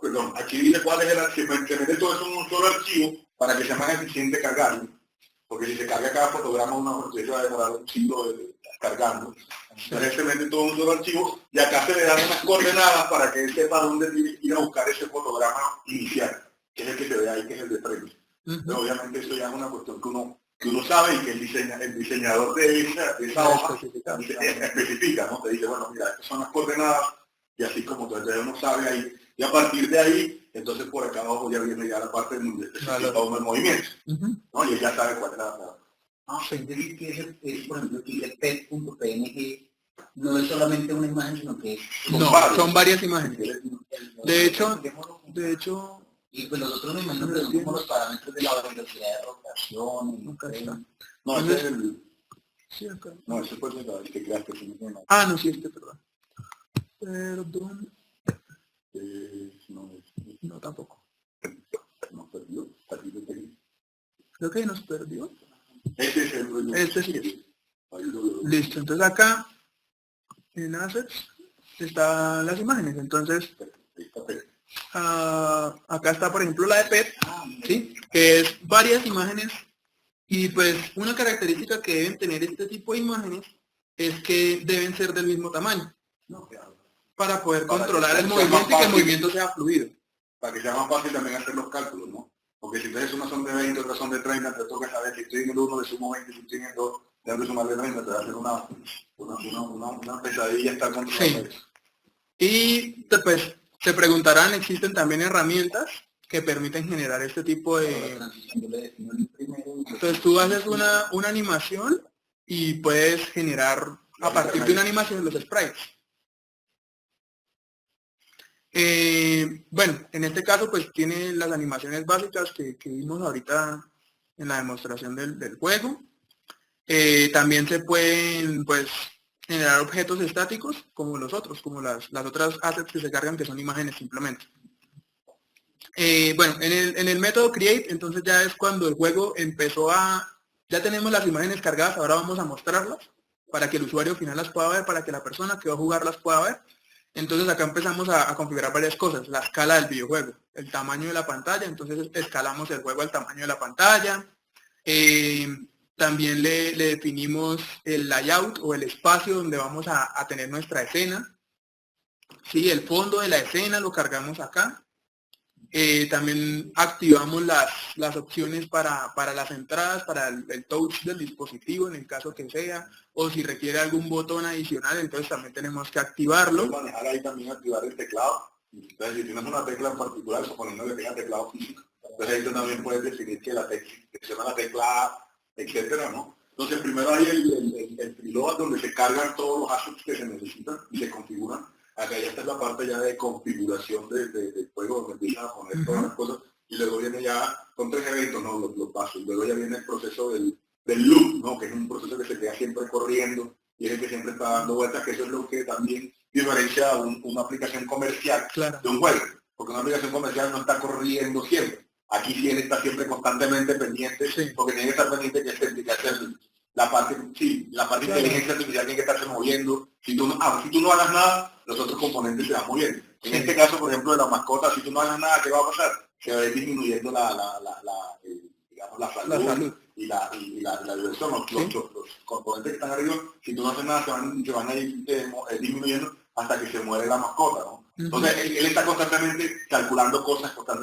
perdón, aquí dice cuál es se mete todo eso en un solo archivo para que sea más eficiente cargarlo, porque si se carga cada fotograma se va a demorar un ciclo cargando. Entonces se mete todo en un solo archivo y acá se le dan unas coordenadas para que él sepa dónde tiene que ir a buscar ese fotograma inicial, que es el que se ve ahí, que es el de frente. Pero obviamente eso ya es una cuestión que que uno sabe y que el diseñador de esa hoja especifica, ¿no? Te dice, bueno, mira, estas son las coordenadas, y así como entonces uno sabe ahí, y a partir de ahí, entonces por acá abajo ya viene ya la parte donde especifica uno el movimiento, ¿no? Y él ya sabe cuál es la... Es decir, que es, por ejemplo, que el pet.png no es solamente una imagen, sino que son varias imágenes. De hecho, y pues nosotros nos imaginamos que son como los parámetros de la velocidad de rotación. No, ese es el... Sí, acá. No, ese fue el que creaste. No, sí, perdón. Perdón. No, tampoco. Nos perdió. Creo que nos perdió. Este es el... Este sí es. Listo, entonces acá, en Assets, están las imágenes. Entonces, acá está, por ejemplo, la de PET, ¿sí? Que es varias imágenes. Y pues una característica que deben tener este tipo de imágenes es que deben ser del mismo tamaño para poder controlar el movimiento y que el movimiento sea fluido. Para que sea más fácil también hacer los cálculos, ¿no? Porque si entonces unas son de 20, otras son de 30, te toca saber si estoy en el 1 le sumo 20, si estoy en el 2 tengo que sumarle 30, te va a hacer una pesadilla estar controlando eso. Y pues te preguntarán, existen también herramientas que permiten generar este tipo de... Entonces tú haces una animación y puedes generar a partir de una animación los sprites. Bueno, en este caso pues tiene las animaciones básicas que vimos ahorita en la demostración del juego. También se pueden pues generar objetos estáticos como los otros, como las otras assets que se cargan, que son imágenes simplemente. Bueno, en el método create, entonces ya es cuando el juego empezó ya tenemos las imágenes cargadas, ahora vamos a mostrarlas para que el usuario final las pueda ver, para que la persona que va a jugar las pueda ver. Entonces acá empezamos a configurar varias cosas, la escala del videojuego, el tamaño de la pantalla, entonces escalamos el juego al tamaño de la pantalla. También le definimos el layout o el espacio donde vamos a tener nuestra escena. Sí, el fondo de la escena lo cargamos acá. También activamos las opciones para las entradas, para el touch del dispositivo en el caso que sea, o si requiere algún botón adicional, entonces también tenemos que activarlo. Puedes manejar ahí también activar el teclado. Entonces si tienes una tecla en particular, suponiendo que tenga teclado físico, entonces ahí tú también puedes definir que se llama la tecla A, etcétera, ¿no? Entonces primero hay el preload donde se cargan todos los assets que se necesitan y se configuran. Acá ya está la parte ya de configuración del juego, donde empiezan a poner todas las cosas, y luego viene ya, con 3 eventos, ¿no? Los pasos, luego ya viene el proceso del loop, ¿no? Que es un proceso que se queda siempre corriendo, y es el que siempre está dando vueltas, que eso es lo que también diferencia a una aplicación comercial de un juego, porque una aplicación comercial no está corriendo siempre. Aquí sí él está siempre constantemente pendiente, porque tiene que estar pendiente que la parte inteligencia artificial tiene que estarse moviendo. Si tú no hagas nada, los otros componentes se van moviendo. En este caso, por ejemplo, de la mascota, si tú no hagas nada, ¿qué va a pasar? Se va a ir disminuyendo la salud y la diversión. Los componentes que están arriba, si tú no haces nada, se van a ir disminuyendo hasta que se muere la mascota, ¿no? Entonces, él está constantemente calculando cosas, está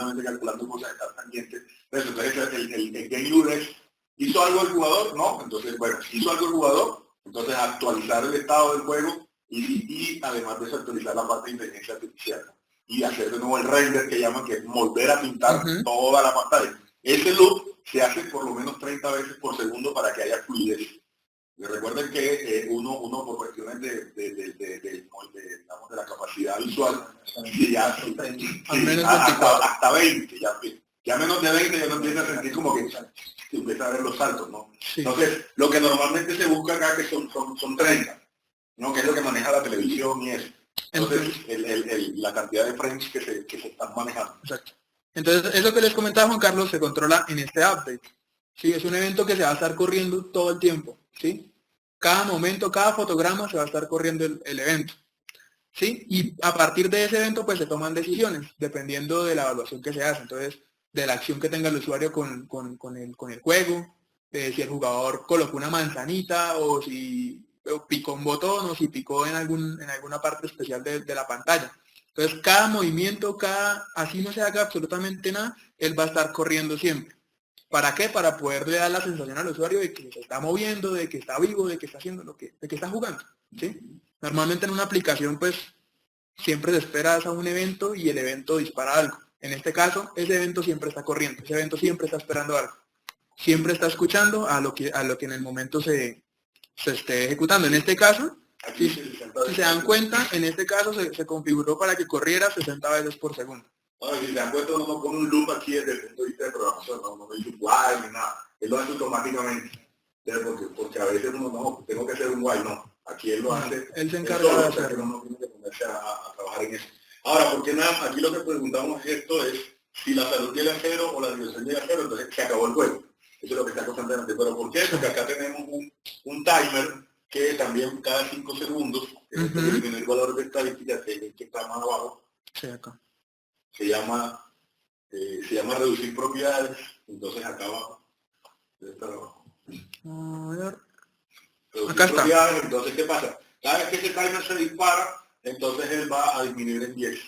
pendiente. Entonces el game loop es, ¿hizo algo el jugador? No. Entonces, bueno, hizo algo el jugador, entonces actualizar el estado del juego y además de eso actualizar la parte de inteligencia artificial, ¿no? Y hacer de nuevo el render que llaman, que es volver a pintar toda la pantalla. Ese loop se hace por lo menos 30 veces por segundo para que haya fluidez. Y recuerden que uno por cuestiones de la capacidad visual, hasta 20, ya menos de 20 ya no empieza a sentir como que empieza a ver los saltos, ¿no? Entonces, lo que normalmente se busca acá que son 30, ¿no? Que es lo que maneja la televisión y eso. Entonces, la cantidad de frames que se están manejando. Exacto. Entonces, eso que les comentaba Juan Carlos se controla en este update. Sí, es un evento que se va a estar corriendo todo el tiempo, ¿sí? Cada momento, cada fotograma se va a estar corriendo el evento, ¿sí? Y a partir de ese evento, pues se toman decisiones, dependiendo de la evaluación que se hace. Entonces, de la acción que tenga el usuario con el juego, si el jugador colocó una manzanita, o si picó un botón, o si picó en alguna parte especial de la pantalla. Entonces, cada movimiento, así no se haga absolutamente nada, él va a estar corriendo siempre. ¿Para qué? Para poderle dar la sensación al usuario de que se está moviendo, de que está vivo, de que está haciendo de que está jugando, ¿sí? Normalmente en una aplicación, pues, siempre te esperas a un evento y el evento dispara algo. En este caso, ese evento siempre está corriendo, ese evento siempre está esperando algo. Siempre está escuchando a lo que en el momento se esté ejecutando. En este caso, si se dan cuenta, en este caso se configuró para que corriera 60 veces por segundo. Ahora, si se dan cuenta, uno no pone un loop aquí desde el punto de vista de programación, no dice un while ni nada. Él lo hace automáticamente. Porque a veces uno no, tengo que hacer un while, no. Aquí él lo hace. Él se encarga de hacerlo. Uno tiene que ponerse a trabajar en eso. Ahora, porque nada, aquí lo que preguntamos esto es si la salud llega a cero o la diversión llega a cero, entonces se acabó el juego. Eso es lo que está constantemente. ¿Pero por qué? Porque acá tenemos un timer que también cada 5 segundos tiene el valor de estadística que está más abajo. Sí, acá. Se llama reducir propiedades, entonces acá abajo. Debe estar abajo. A ver. Reducir Acá está. propiedades, entonces ¿qué pasa? Cada vez que ese timer se dispara, entonces él va a disminuir en 10.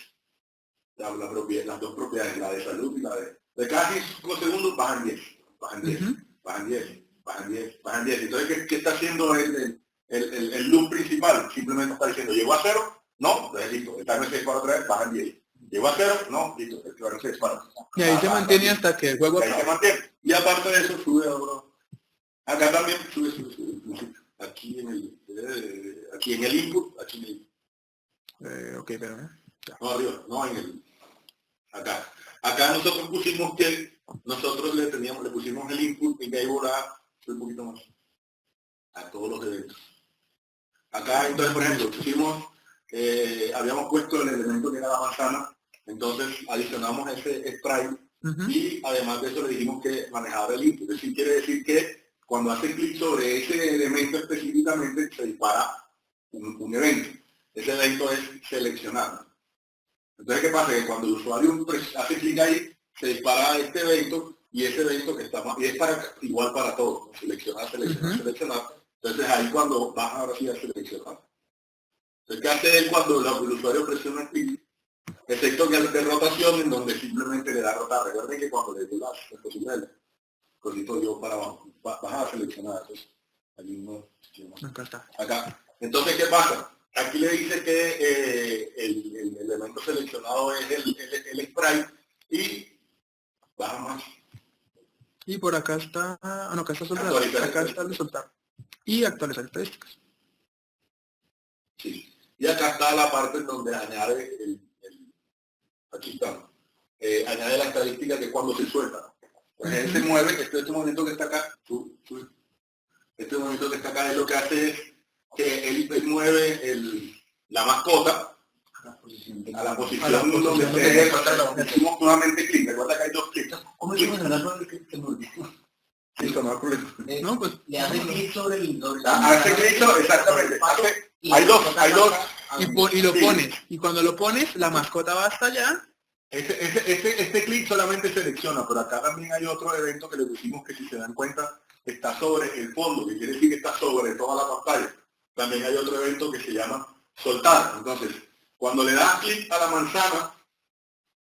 Las dos propiedades, la de salud y la de cada 5 segundos bajan 10. Bajan 10, bajan 10, bajan 10, bajan 10. Entonces, ¿qué está haciendo el loop principal? Simplemente está diciendo, ¿llegó a 0? No, entonces listo, el timer se dispara otra vez, bajan 10. ¿Llegó a 0? No, listo, el timer se dispara. Y ahí se mantiene hasta que el juego ahí se mantiene. Y aparte de eso, sube ahora. Acá también sube. Aquí en el input, aquí en el... ok, pero... No, arriba, no en el... Acá nosotros pusimos le pusimos el input y que ahí volaba un poquito más a todos los eventos. Acá entonces, por ejemplo, habíamos puesto el elemento que era la manzana, entonces adicionamos ese sprite y además de eso le dijimos que manejaba el input. Es decir, quiere decir que cuando hace clic sobre ese elemento específicamente se dispara un evento. Ese evento es seleccionado. Entonces, ¿qué pasa? Que cuando el usuario hace clic ahí, se dispara este evento y ese evento que está más, y es igual para todos, ¿no? Seleccionar. Entonces ahí cuando vas ahora sí a seleccionar. Entonces, ¿qué hace él cuando el usuario presiona clic? Excepto que de rotación en donde simplemente le da rotar. Recuerden que cuando le das la posibilidad, cosito yo para abajo, vas a seleccionar. Entonces, ahí no, acá está. Acá. Entonces, ¿qué pasa? Aquí le dice que el elemento seleccionado es el sprite y baja más. Y por acá está, no, acá está soltado, acá está el de soltar. Y actualizar estadísticas. Sí. Y acá está la parte en donde añade aquí está, añade la estadística que es cuando se suelta. Pues él se mueve, este movimiento que está acá, este movimiento que está acá es lo que hace es que él mueve la mascota a la posición donde se decimos nuevamente clic. Recuerda que hay 2 clics. ¿Cómo es que me que Listo, no hay problema. No, pues le hace clic sobre el... Hace clic, exactamente. Hay dos. Y lo pones. Y cuando lo pones, la mascota va hasta allá. Este clic solamente selecciona, pero acá también hay otro evento que le decimos que si se dan cuenta está sobre el fondo, que quiere decir que está sobre toda la pantalla. También hay otro evento que se llama soltar. Entonces, cuando le das clic a la manzana,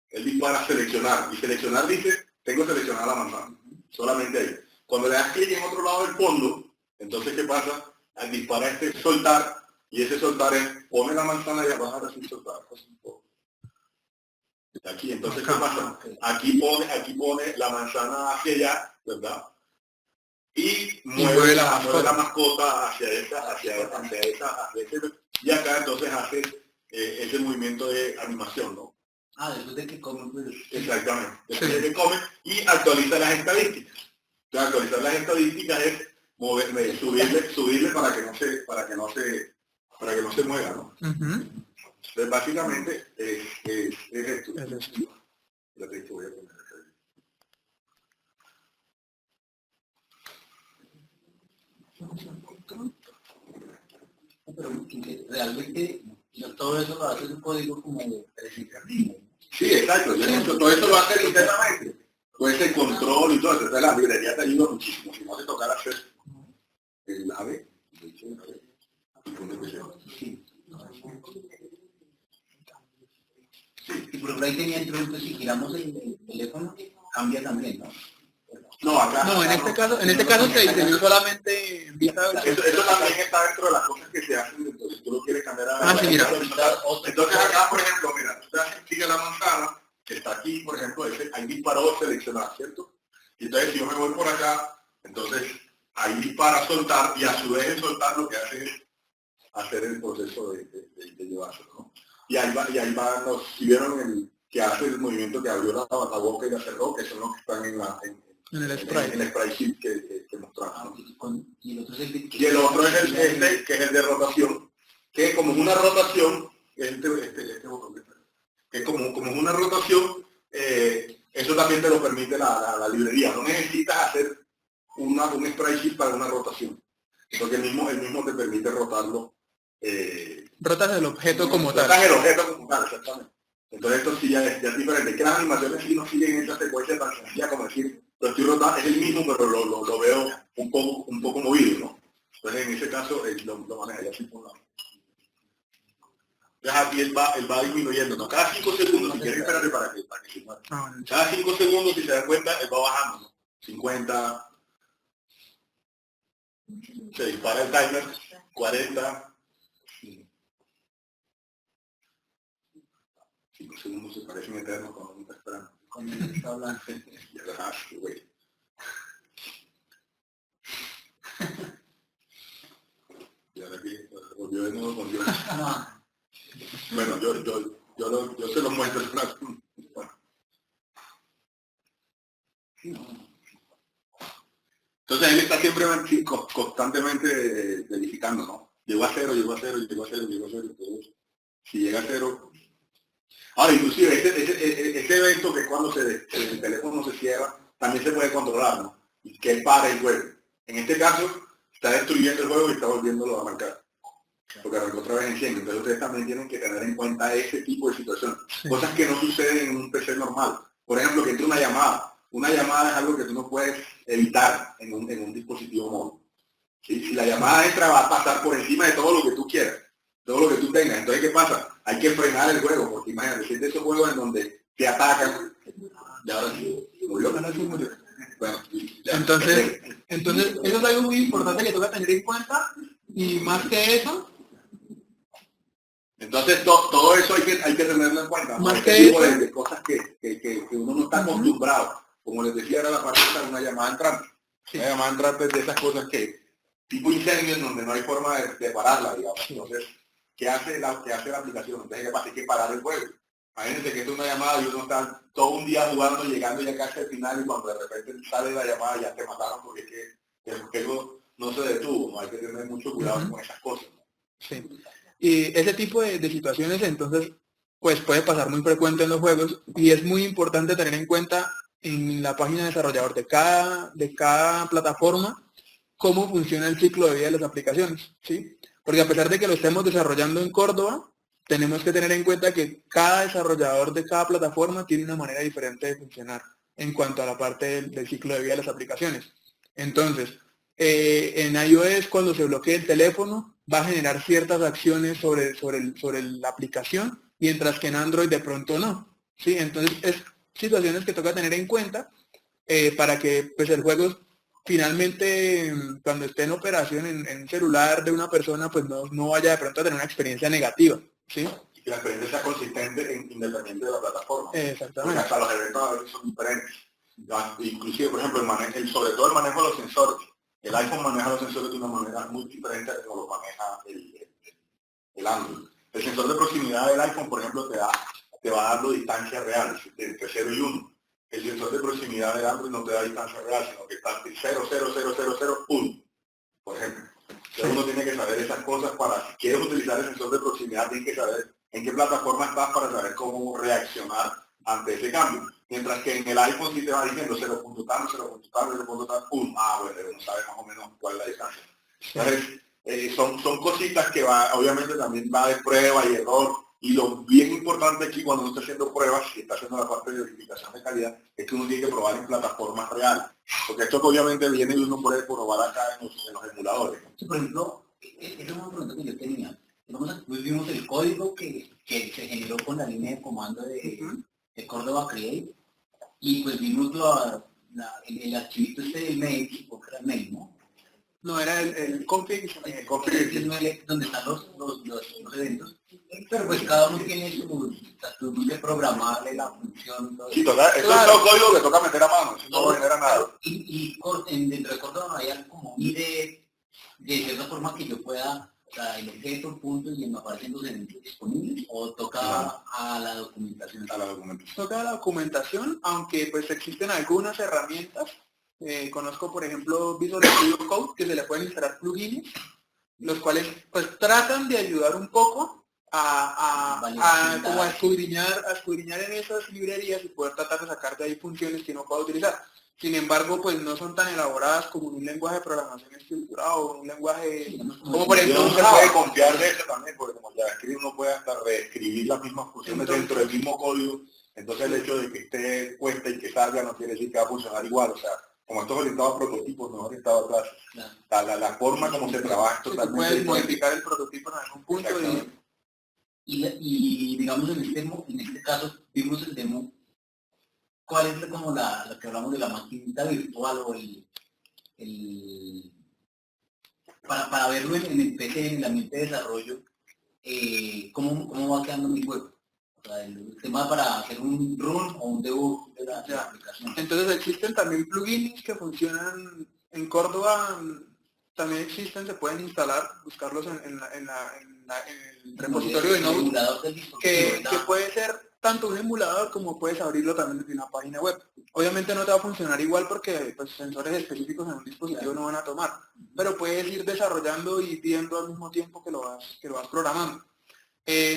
él dispara a seleccionar. Y seleccionar dice, tengo seleccionada la manzana. Solamente ahí. Cuando le das clic en otro lado del fondo, entonces, ¿qué pasa? Al disparar este soltar, y ese soltar es, pone la manzana y abajo así soltar. Aquí, entonces, ¿qué pasa? Aquí pone la manzana hacia allá, ¿verdad? Y mueve la mascota hacia esa, y acá entonces hace ese movimiento de animación, ¿no? Después de que come, pues... Exactamente, después de que come y actualiza las estadísticas. Entonces, actualizar las estadísticas es subirle para que no se mueva, ¿no? Entonces, básicamente es esto. Voy a poner acá. Pero realmente todo eso lo hace un código como de desinternet. Sí, exacto. Todo eso lo hace internamente. Pues el control y todo eso. Entonces la librería te ayuda muchísimo. Si no te tocara hacer el AVE, Y por ahí tenía entonces, si giramos el teléfono, cambia también, ¿no? No, acá. No, en este caso se diseñó solamente en vista de... Eso también está dentro de las cosas que se hacen, entonces tú lo quieres cambiar a... Ah, sí, mira. Entonces acá, por ejemplo, mira, tú sigue la manzana, que está aquí, por ejemplo, ahí disparó seleccionar, ¿cierto? Y entonces si yo me voy por acá, entonces ahí dispara soltar, y a su vez el soltar lo que hace es hacer el proceso de llevárselo, ¿no? Y ahí va si vieron que hace el movimiento que abrió la boca y la cerró, que son los que están en el sprite. En el sprite sheet que mostramos, ¿no? Y el otro es este, que es el de rotación, que como es una rotación, este botón, que como es una rotación, eso también te lo permite la librería. No necesitas hacer un sprite sheet para una rotación, porque el mismo te permite rotarlo. Rotas el objeto como tal. Rotas el objeto como tal, exactamente. Entonces esto sí ya es diferente. Que las animaciones sí no siguen esa secuencia tan sencilla como decir, lo estoy rotando, es el mismo, pero lo veo un poco movido, ¿no? Entonces en ese caso lo manejaría así por un lado. Entonces aquí él va disminuyendo, ¿no? Cada 5 segundos, si quieres espérate para que se mueva. Cada 5 segundos, si se dan cuenta, él va bajando, ¿no? 50, se dispara el timer, 40, 5 segundos se parecen eternos cuando uno está esperando. Cuando uno está hablando. Y el hash, güey. Y ahora aquí volvió de nuevo con Dios. Bueno, yo se lo muestro. Bueno. Entonces él está siempre constantemente verificando, ¿no? Llegó a cero. Si llega a cero. Ahora, inclusive, este evento que es cuando el teléfono se cierra, también se puede controlar, ¿no? Y que para el juego. En este caso, está destruyendo el juego y está volviéndolo a marcar. Porque arrancó otra vez en 100. Entonces ustedes también tienen que tener en cuenta ese tipo de situaciones. Sí. Cosas que no suceden en un PC normal. Por ejemplo, que entre una llamada. Una llamada es algo que tú no puedes evitar en un dispositivo móvil. ¿Sí? Si la llamada entra, va a pasar por encima de todo lo que tú quieras, todo lo que tú tengas. Entonces, ¿qué pasa? Hay que frenar el juego, porque imagínate, si es de esos juegos en donde te atacan, y ahora sí, murió. Bueno, ya, entonces, eso es algo muy importante que toca tener en cuenta, y más que eso, entonces todo eso hay que tenerlo en cuenta, ¿no? Más que eso, de cosas que uno no está acostumbrado. Como les decía, era la parte de una llamada entrante. Sí. Una llamada entrante es de esas cosas que, tipo incendios, donde no hay forma de pararla, digamos. Entonces, ¿qué hace la aplicación? Entonces, ¿qué pasa? Hay que parar el juego. Imagínense que esto es una llamada y uno está todo un día jugando, llegando ya casi al final, y cuando de repente sale la llamada ya te mataron porque es que el juego no se detuvo, ¿no? Hay que tener mucho cuidado con esas cosas, ¿no? Sí. Y ese tipo de situaciones, entonces, pues puede pasar muy frecuente en los juegos, y es muy importante tener en cuenta en la página de desarrollador de cada plataforma cómo funciona el ciclo de vida de las aplicaciones, ¿sí? Porque a pesar de que lo estemos desarrollando en Córdoba, tenemos que tener en cuenta que cada desarrollador de cada plataforma tiene una manera diferente de funcionar en cuanto a la parte del ciclo de vida de las aplicaciones. Entonces, en iOS, cuando se bloquee el teléfono, va a generar ciertas acciones sobre la aplicación, mientras que en Android de pronto no, ¿sí? Entonces, es situaciones que toca tener en cuenta para que pues, el juego finalmente, cuando esté en operación en un celular de una persona, pues no vaya de pronto a tener una experiencia negativa, ¿sí? Y que la experiencia sea consistente independiente de la plataforma. Exactamente. Porque hasta los eventos a veces son diferentes. Inclusive, por ejemplo, sobre todo el manejo de los sensores. El iPhone maneja los sensores de una manera muy diferente a como lo maneja el Android. El sensor de proximidad del iPhone, por ejemplo, te va dando distancia real, entre 0 y 1. El sensor de proximidad del Android no te da distancia real, sino que está 0, 0, 0, 0, 0, 1, por ejemplo. Entonces uno tiene que saber esas cosas para, si quieres utilizar el sensor de proximidad, tienes que saber en qué plataforma estás para saber cómo reaccionar ante ese cambio. Mientras que en el iPhone sí te va diciendo 0.0, 0.0, 1. Ah, bueno, uno sabe más o menos cuál es la distancia. Entonces, son cositas que obviamente también va de prueba y error. Y lo bien importante aquí cuando uno está haciendo pruebas y está haciendo la parte de verificación de calidad es que uno tiene que probar en plataformas reales. Porque esto obviamente viene y uno puede probar acá en los emuladores. Sí, por ejemplo, esa es una pregunta que yo tenía. Vimos el código que se generó con la línea de comando de Córdoba Create, y pues vimos el archivito este del mail, o era el mail, ¿no? No, era el config. El config donde están los eventos, pero pues cada uno tiene su que programarle la función. Sí, total, eso es todo código que toca meter a mano, si no genera nada. Y dentro de Córdoba hay algo como de cierta forma que yo pueda, o sea, el objeto, punto, y me aparecen los eventos disponibles, o toca a la documentación. A la documentación. Toca la documentación, aunque pues existen algunas herramientas. Conozco, por ejemplo, Visual Studio Code, que se le pueden instalar plugins, los cuales pues tratan de ayudar un poco como a escudriñar en esas librerías y poder tratar de sacar de ahí funciones que uno pueda utilizar. Sin embargo, pues no son tan elaboradas como en un lenguaje de programación estructurado o un lenguaje como por ejemplo uno se puede confiar de eso también, porque como JavaScript uno puede hasta reescribir las mismas funciones dentro del mismo código. Entonces el hecho de que esté puesta y que salga no quiere decir que va a funcionar igual. O sea, como esto es orientado a prototipos, no es orientado a clases. La forma como se trabaja es totalmente puedes diferente. modificar el prototipo en algún punto y digamos en este caso vimos el demo. ¿Cuál es como lo que hablamos de la maquinita virtual o para verlo en el PC, en el ambiente de desarrollo, cómo va quedando mi juego? O sea, el tema para hacer un run o un debug de la aplicación. Entonces existen también plugins que funcionan en Córdoba, también existen, se pueden instalar, buscarlos en el repositorio de Node, que puede ser tanto un emulador como puedes abrirlo también desde una página web. Obviamente no te va a funcionar igual porque pues, sensores específicos en un dispositivo no van a tomar, pero puedes ir desarrollando y viendo al mismo tiempo que lo vas programando.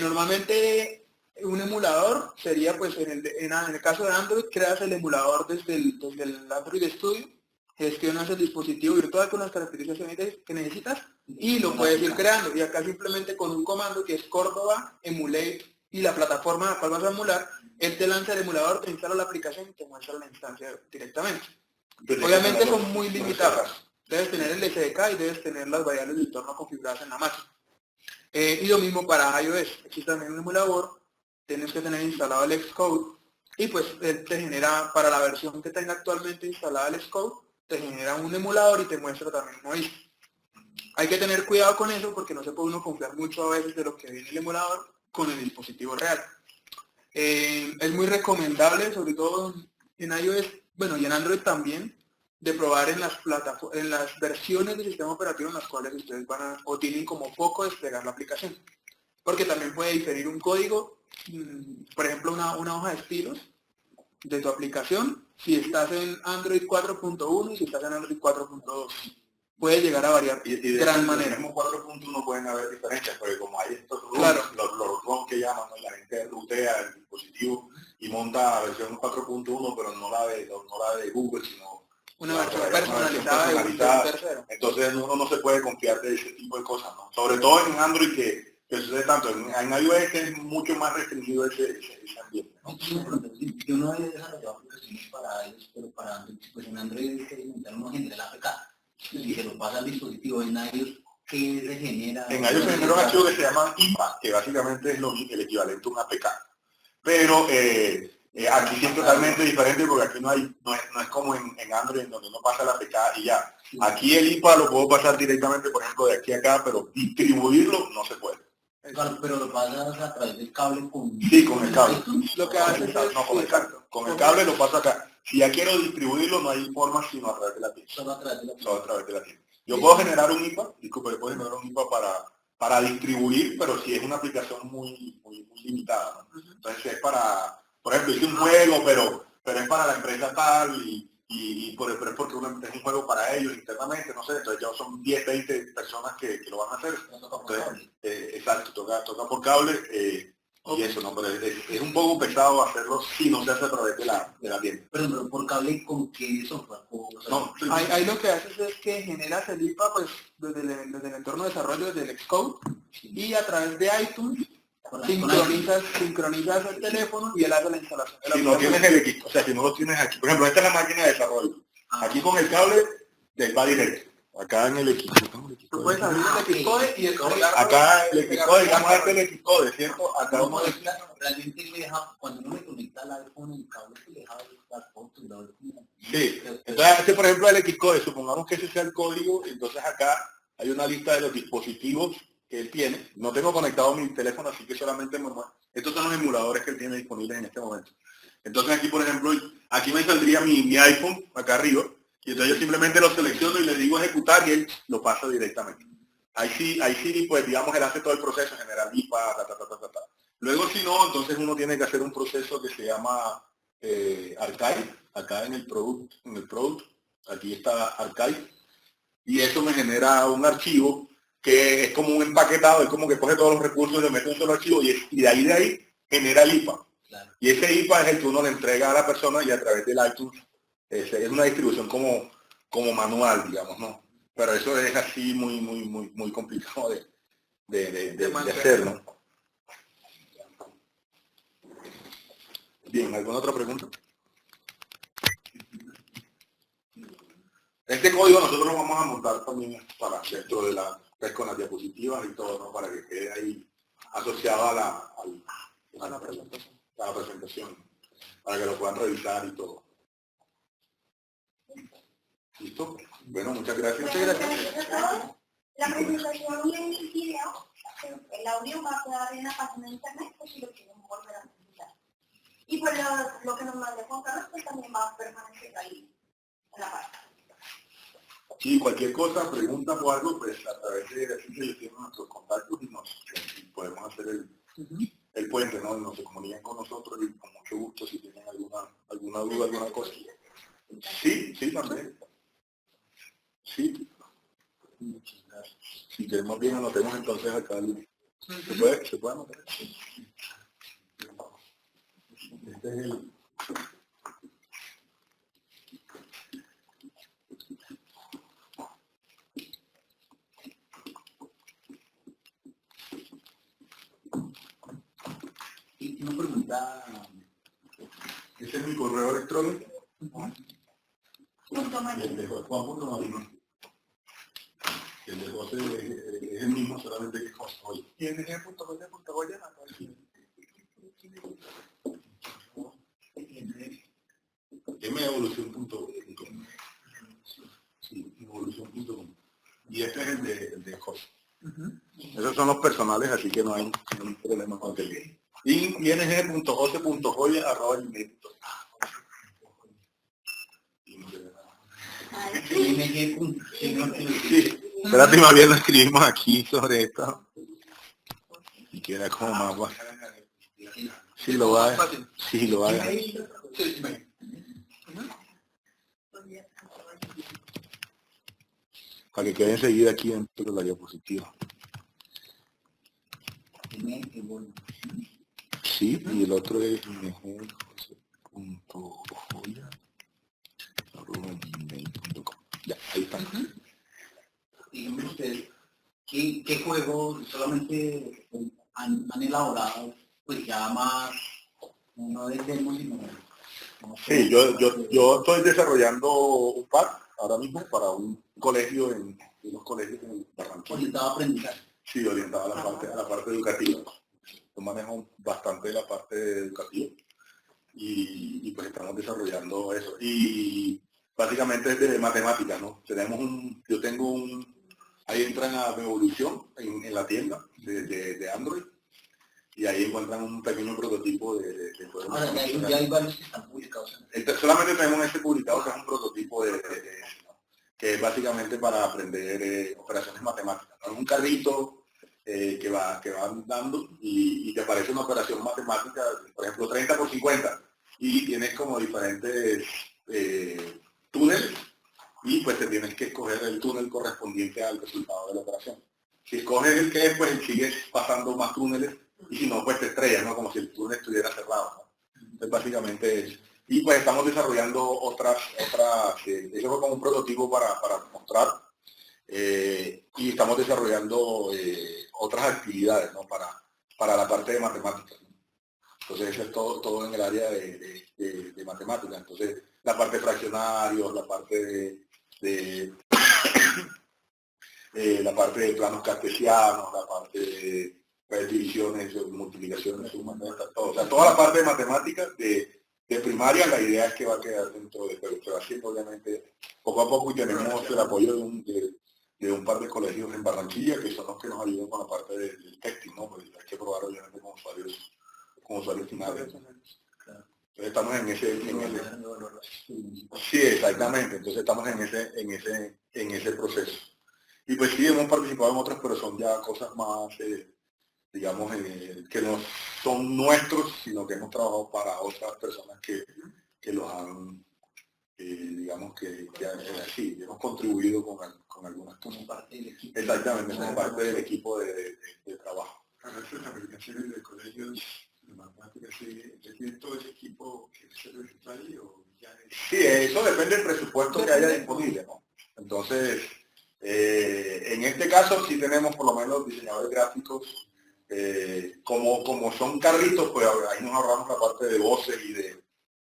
Normalmente un emulador sería, pues en el caso de Android, creas el emulador desde el Android Studio, gestionas el dispositivo virtual con las características que necesitas y lo puedes ir creando. Y acá simplemente con un comando que es Córdoba emulate y la plataforma a la cual vas a emular, él te lanza el emulador, te instala la aplicación y te muestra la instancia directamente. Obviamente son muy limitadas. Debes tener el SDK y debes tener las variables de entorno configuradas en la máquina. Y lo mismo para iOS. Existe también un emulador, tienes que tener instalado el Xcode y pues él te genera, para la versión que tenga actualmente instalada el Xcode, te genera un emulador y te muestra también un OIS. Hay que tener cuidado con eso porque no se puede uno confiar mucho a veces de lo que viene el emulador con el dispositivo real. Es muy recomendable, sobre todo en iOS, bueno y en Android también, de probar en las versiones del sistema operativo en las cuales ustedes o tienen como foco desplegar la aplicación. Porque también puede diferir un código, por ejemplo una hoja de estilos de tu aplicación, si estás en Android 4.1 y si estás en Android 4.2. Puede llegar a variar de gran manera. En el mismo 4.1 pueden haber diferencias, porque como hay estos runs, claro, los runs que llaman, ¿no? La gente rutea el dispositivo y monta versión 4.1, pero no la de Google, sino una versión personalizada de un tercero. Entonces uno no se puede confiar de ese tipo de cosas, ¿no? Sobre todo en Android que sucede tanto. En iOS que es mucho más restringido ese ambiente, ¿no? Yo no he desarrollado aplicaciones para ellos, pero para Android, pues en Android es que uno genera la APK. Y se lo pasa al dispositivo en iOS, ¿qué se genera? En iOS se genera un archivo que se llama IPA, que básicamente es el equivalente a un APK. Pero aquí sí es totalmente diferente porque aquí no es como en Android donde uno pasa la APK y ya. Aquí el IPA lo puedo pasar directamente, por ejemplo, de aquí a acá, pero distribuirlo no se puede. Claro, pero lo pasas a través del cable con... Sí, con el cable. Lo que haces es... No, con el cable. Con el cable lo paso acá. Si ya quiero distribuirlo, no hay forma sino a través de la tienda. Solo a través de la tienda. Solo a través de la tienda. Yo puedo generar un IPA, puedo generar un IPA para distribuir, pero si es una aplicación muy limitada, ¿no? Entonces es para, por ejemplo, hice un juego, pero es para la empresa tal pero es porque es un juego para ellos internamente, no sé, entonces ya son 10, 20 personas que lo van a hacer. Entonces, exacto, toca por cable. Y eso, ¿no? Pero es un poco pesado hacerlo si no se hace a través de la tienda. Pero por cable, ¿con qué software? No, ahí lo que haces es que generas el IPA pues, desde el entorno de desarrollo, desde el Xcode, y a través de iTunes sincronizas el teléfono y él hace la instalación de la aplicación. Si no tienes el equipo, o sea, si no lo tienes aquí, por ejemplo, esta es la máquina de desarrollo. Aquí con el cable va directo. Acá en el equipo. Tú puedes abrir el Xcode y acá el Xcode, digamos, este es el Xcode, ¿cierto? Acá uno realmente le deja, cuando uno le conecta al iPhone, el cable que le deja las fotos y la Sí, entonces por ejemplo el Xcode, supongamos que ese sea el código, entonces acá hay una lista de los dispositivos que él tiene. No tengo conectado mi teléfono, así que solamente estos son los emuladores que él tiene disponibles en este momento. Entonces aquí, por ejemplo, aquí me saldría mi iPhone acá arriba, y entonces yo simplemente lo selecciono y le digo ejecutar y él lo pasa directamente. Ahí sí, pues digamos, él hace todo el proceso, generar IPA, ta. Luego si no, entonces uno tiene que hacer un proceso que se llama Archive, acá en el product, aquí está Archive, y eso me genera un archivo que es como un empaquetado, es como que coge todos los recursos y lo mete en un solo archivo y de ahí genera el IPA. Claro. Y ese IPA es el que uno le entrega a la persona y a través del iTunes es una distribución como manual, digamos, ¿no? Pero eso es así muy complicado de hacer, ¿no? Bien, ¿alguna otra pregunta? Este código nosotros lo vamos a montar también para dentro de pues, con las diapositivas y todo, ¿no? Para que quede ahí asociado a la presentación, para que lo puedan revisar y todo. ¿Listo? Bueno, muchas gracias. Muchas gracias. La presentación y el video, el audio va a quedar en la página de internet, pues si lo quieren volver a presentar. Y pues lo que nos mande Juan Carlos, pues también va a permanecer ahí en la página. Sí, cualquier cosa, pregunta o algo, pues a través de así que tienen nuestros contactos y podemos hacer el puente, ¿no? Y nos se comunican con nosotros y con mucho gusto si tienen alguna duda, alguna cosa. Sí, también. Sí. Muchas gracias. Si queremos bien, anotemos entonces acá. ¿Se puede anotar? Este es el... Y una pregunta. Ese es mi correo electrónico. Punto María. El de Juan.Marino. El de José es el mismo, solamente que José hoy. Y en ese.goya, mevolución.com. Sí, evolución.com. Y este es el de José. Esos son los personales, así que no hay ningún problema con el y ing.jose.joya@gmail.com. Sí, espérate, más bien lo escribimos aquí sobre esto. Y queda como más fácil. Sí, lo va a dejar. Para que quede enseguida aquí dentro de la diapositiva. Sí, y el otro es mg.joya@gmail.com. Ya, ahí está. Díganme ustedes, ¿qué juegos solamente han elaborado, pues ya más, no de demos, sino... Sí, yo estoy desarrollando un pack ahora mismo para un colegio unos colegios en Barranquilla. Orientado a aprendizaje. Sí, orientado a la parte educativa. Yo manejo bastante la parte educativa y pues estamos desarrollando eso. Y básicamente es de matemáticas, ¿no? Yo tengo ahí entran a Evolución en la tienda de Android y ahí encuentran un pequeño prototipo de juego. Ahora, ya hay varios que están publicados. Solamente tenemos este publicado que es un prototipo que es básicamente para aprender operaciones matemáticas, ¿no? Es un carrito que va dando y te aparece una operación matemática, por ejemplo 30 por 50, y tienes como diferentes túneles y pues te tienes que escoger el túnel correspondiente al resultado de la operación. Si escoges el que es, pues sigues pasando más túneles y si no, pues te estrellas, ¿no? Como si el túnel estuviera cerrado, ¿no? Entonces básicamente es... Y pues estamos desarrollando otras eso fue como un prototipo para mostrar, y estamos desarrollando otras actividades, ¿no? para la parte de matemáticas, ¿no? Entonces eso es todo en el área de matemáticas. Entonces la parte de fraccionarios, la parte de la parte de planos cartesianos, la parte de divisiones, multiplicaciones, sumas, todo. O sea, toda la parte de matemáticas de primaria la idea es que va a quedar dentro de, pero se va haciendo obviamente poco a poco y tenemos el apoyo de un par de colegios en Barranquilla que son los que nos ayudan con la parte del testing, ¿no? Porque hay que probar obviamente con usuarios finales. Entonces estamos en ese sí, exactamente, entonces estamos en ese proceso. Y pues sí, hemos participado en otros, pero son ya cosas más, digamos, que no son nuestros, sino que hemos trabajado para otras personas que los han, digamos, sí, hemos contribuido con algunas cosas. Parte del equipo. Exactamente, como parte del equipo de trabajo. A veces las aplicaciones de colegios de matemáticas, ¿tiene todo ese equipo que se registra ahí o ya es? Sí, eso depende del presupuesto que haya disponible, ¿no? Entonces, en este caso sí tenemos por lo menos diseñadores gráficos, como son carritos, pues ahí nos ahorramos la parte de voces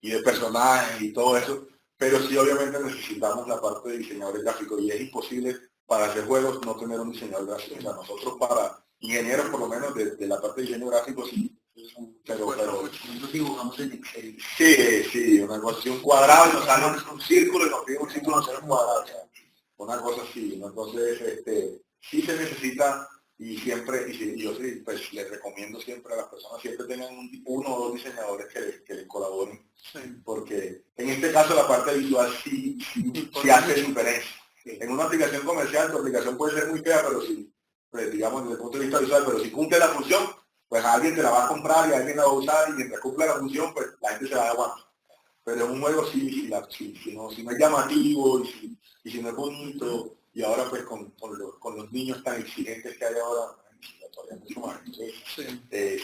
y de personajes y todo eso, pero sí obviamente necesitamos la parte de diseñadores gráficos y es imposible para hacer juegos no tener un diseñador gráfico. O sea, nosotros para ingenieros por lo menos de la parte de diseño gráfico sí, pero Nosotros dibujamos en Excel. sí, una cosa así, un cuadrado y nos sale un círculo y nos pide un círculo, no ser un cuadrado, o sea, una cosa así, ¿no? Entonces, sí se necesita y siempre, yo sí, pues les recomiendo siempre a las personas, siempre tengan uno o dos diseñadores que les colaboren, porque en este caso la parte visual sí hace diferencia. En una aplicación comercial, tu aplicación puede ser muy fea, pero sí, pues, digamos desde el punto de vista visual, pero si cumple la función, pues alguien te la va a comprar y alguien la va a usar y mientras cumpla la función, pues la gente se va a aguantar. Pero en un juego si no es llamativo y si no es bonito, y ahora pues con los niños tan exigentes que hay ahora, todavía mucho más. Entonces,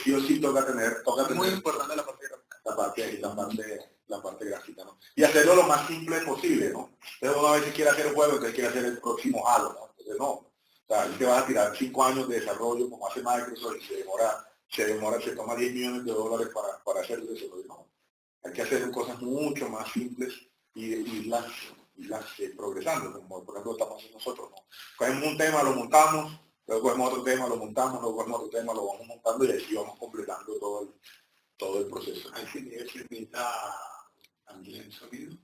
sí o sí toca tener muy importante la parte gráfica. La parte gráfica, ¿no? Y hacerlo lo más simple posible, ¿no? Entonces uno a veces quiere hacer un juego, entonces quiere hacer el próximo Halo, ¿no? Entonces no. O sea, ahí te vas a tirar 5 años de desarrollo como hace Microsoft y se toma 10 millones de dólares para hacer eso. No. Hay que hacer cosas mucho más simples y irlas progresando, como por ejemplo estamos haciendo nosotros, ¿no? Cogemos un tema, lo montamos, luego cogemos otro tema, lo montamos, luego cogemos otro tema, lo vamos montando y así vamos completando todo el proceso. ¿Hay que necesita también sonido?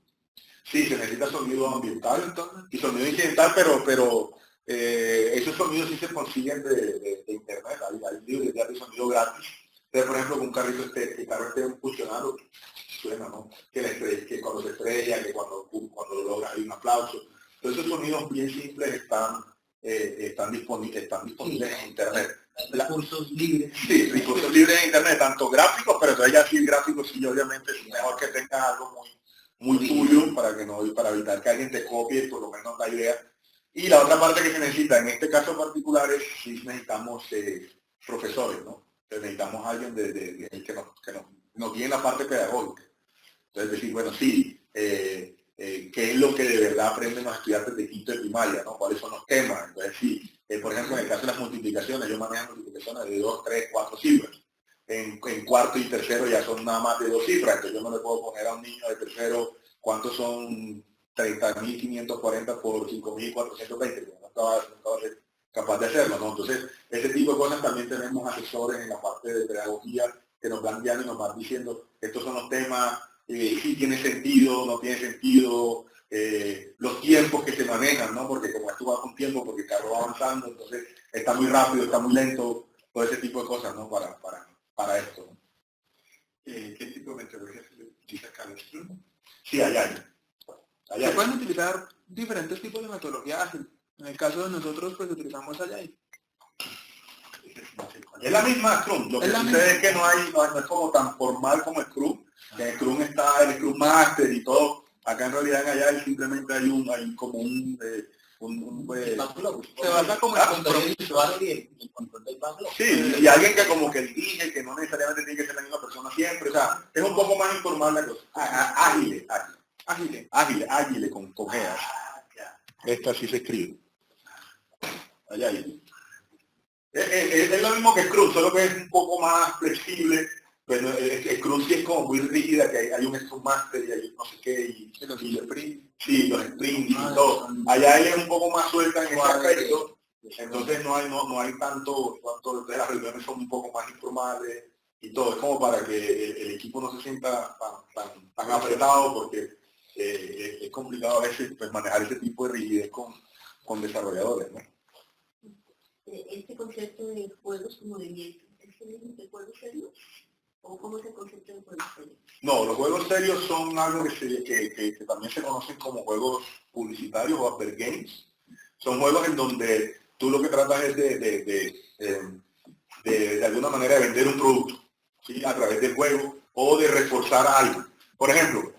Sí, se necesita sonido ambiental y sonido incidental, pero esos sonidos sí se consiguen de internet, hay librerías de sonido gratis. Entonces, por ejemplo, que un carrito el carro esté funcionando, suena, ¿no? Que cuando se estrella, que cuando lo logra hay un aplauso. Entonces esos sonidos bien simples están disponibles en internet. Recursos libres. Sí, recursos libres en internet, tanto gráficos, pero entonces ya sí gráficos sí obviamente es mejor que tengas algo muy tuyo para evitar que alguien te copie por lo menos la idea. Y la otra parte que se necesita, en este caso particular, es si necesitamos profesores, ¿no? Entonces necesitamos a alguien que nos guíe en la parte pedagógica. Entonces decir, bueno, sí, qué es lo que de verdad aprenden los estudiantes de quinto de primaria, ¿no? ¿Cuáles son los temas? Entonces sí, por ejemplo, en el caso de las multiplicaciones, yo manejo multiplicaciones de 2, 3, 4 cifras. En cuarto y tercero ya son nada más de 2 cifras, entonces yo no le puedo poner a un niño de tercero cuántos son 30.540 por 5.420, no estaba a ser capaz de hacerlo, ¿no? Entonces, ese tipo de cosas también tenemos asesores en la parte de pedagogía que nos van guiando y nos van diciendo, estos son los temas, si tiene sentido, no tiene sentido, los tiempos que se manejan, ¿no? Porque como esto va con tiempo, porque el carro va avanzando, entonces está muy rápido, está muy lento, todo ese tipo de cosas, ¿no? Para esto, ¿no? ¿Qué tipo de metodología se utiliza acá en Scrum? Sí, hay. Se pueden utilizar diferentes tipos de metodología ágil. En el caso de nosotros, pues utilizamos Agile. Es la misma Scrum, lo que sucede es que no es como tan formal como Scrum, que en Scrum está el Scrum Master y todo, acá en realidad en Agile simplemente hay como se basa como el control visual y el control del backlog. Sí, y alguien que como que dirige, que no necesariamente tiene que ser la misma persona siempre, o sea, es un poco más informal la cosa. Ágile, con G. Esta sí se escribe. Allá. Es lo mismo que Scrum, solo que es un poco más flexible. Pero Scrum sí es como muy rígida, que hay un Scrum Master y hay no sé qué, y los sprints. Sí, los sprints y todo. Allá es un poco más suelta en ese aspecto, entonces no hay tanto, las reuniones son un poco más informales, y todo. Es como para que el equipo no se sienta tan apretado, porque es complicado a veces pues, manejar ese tipo de rigidez con desarrolladores, ¿no? Este concepto de juegos como movimiento, ¿es el mismo que juegos serios? ¿O cómo es el concepto de juegos serios? No, los juegos serios son algo que también se conocen como juegos publicitarios o upper games. Son juegos en donde tú lo que tratas es de alguna manera de vender un producto, ¿sí? A través del juego o de reforzar algo. Por ejemplo,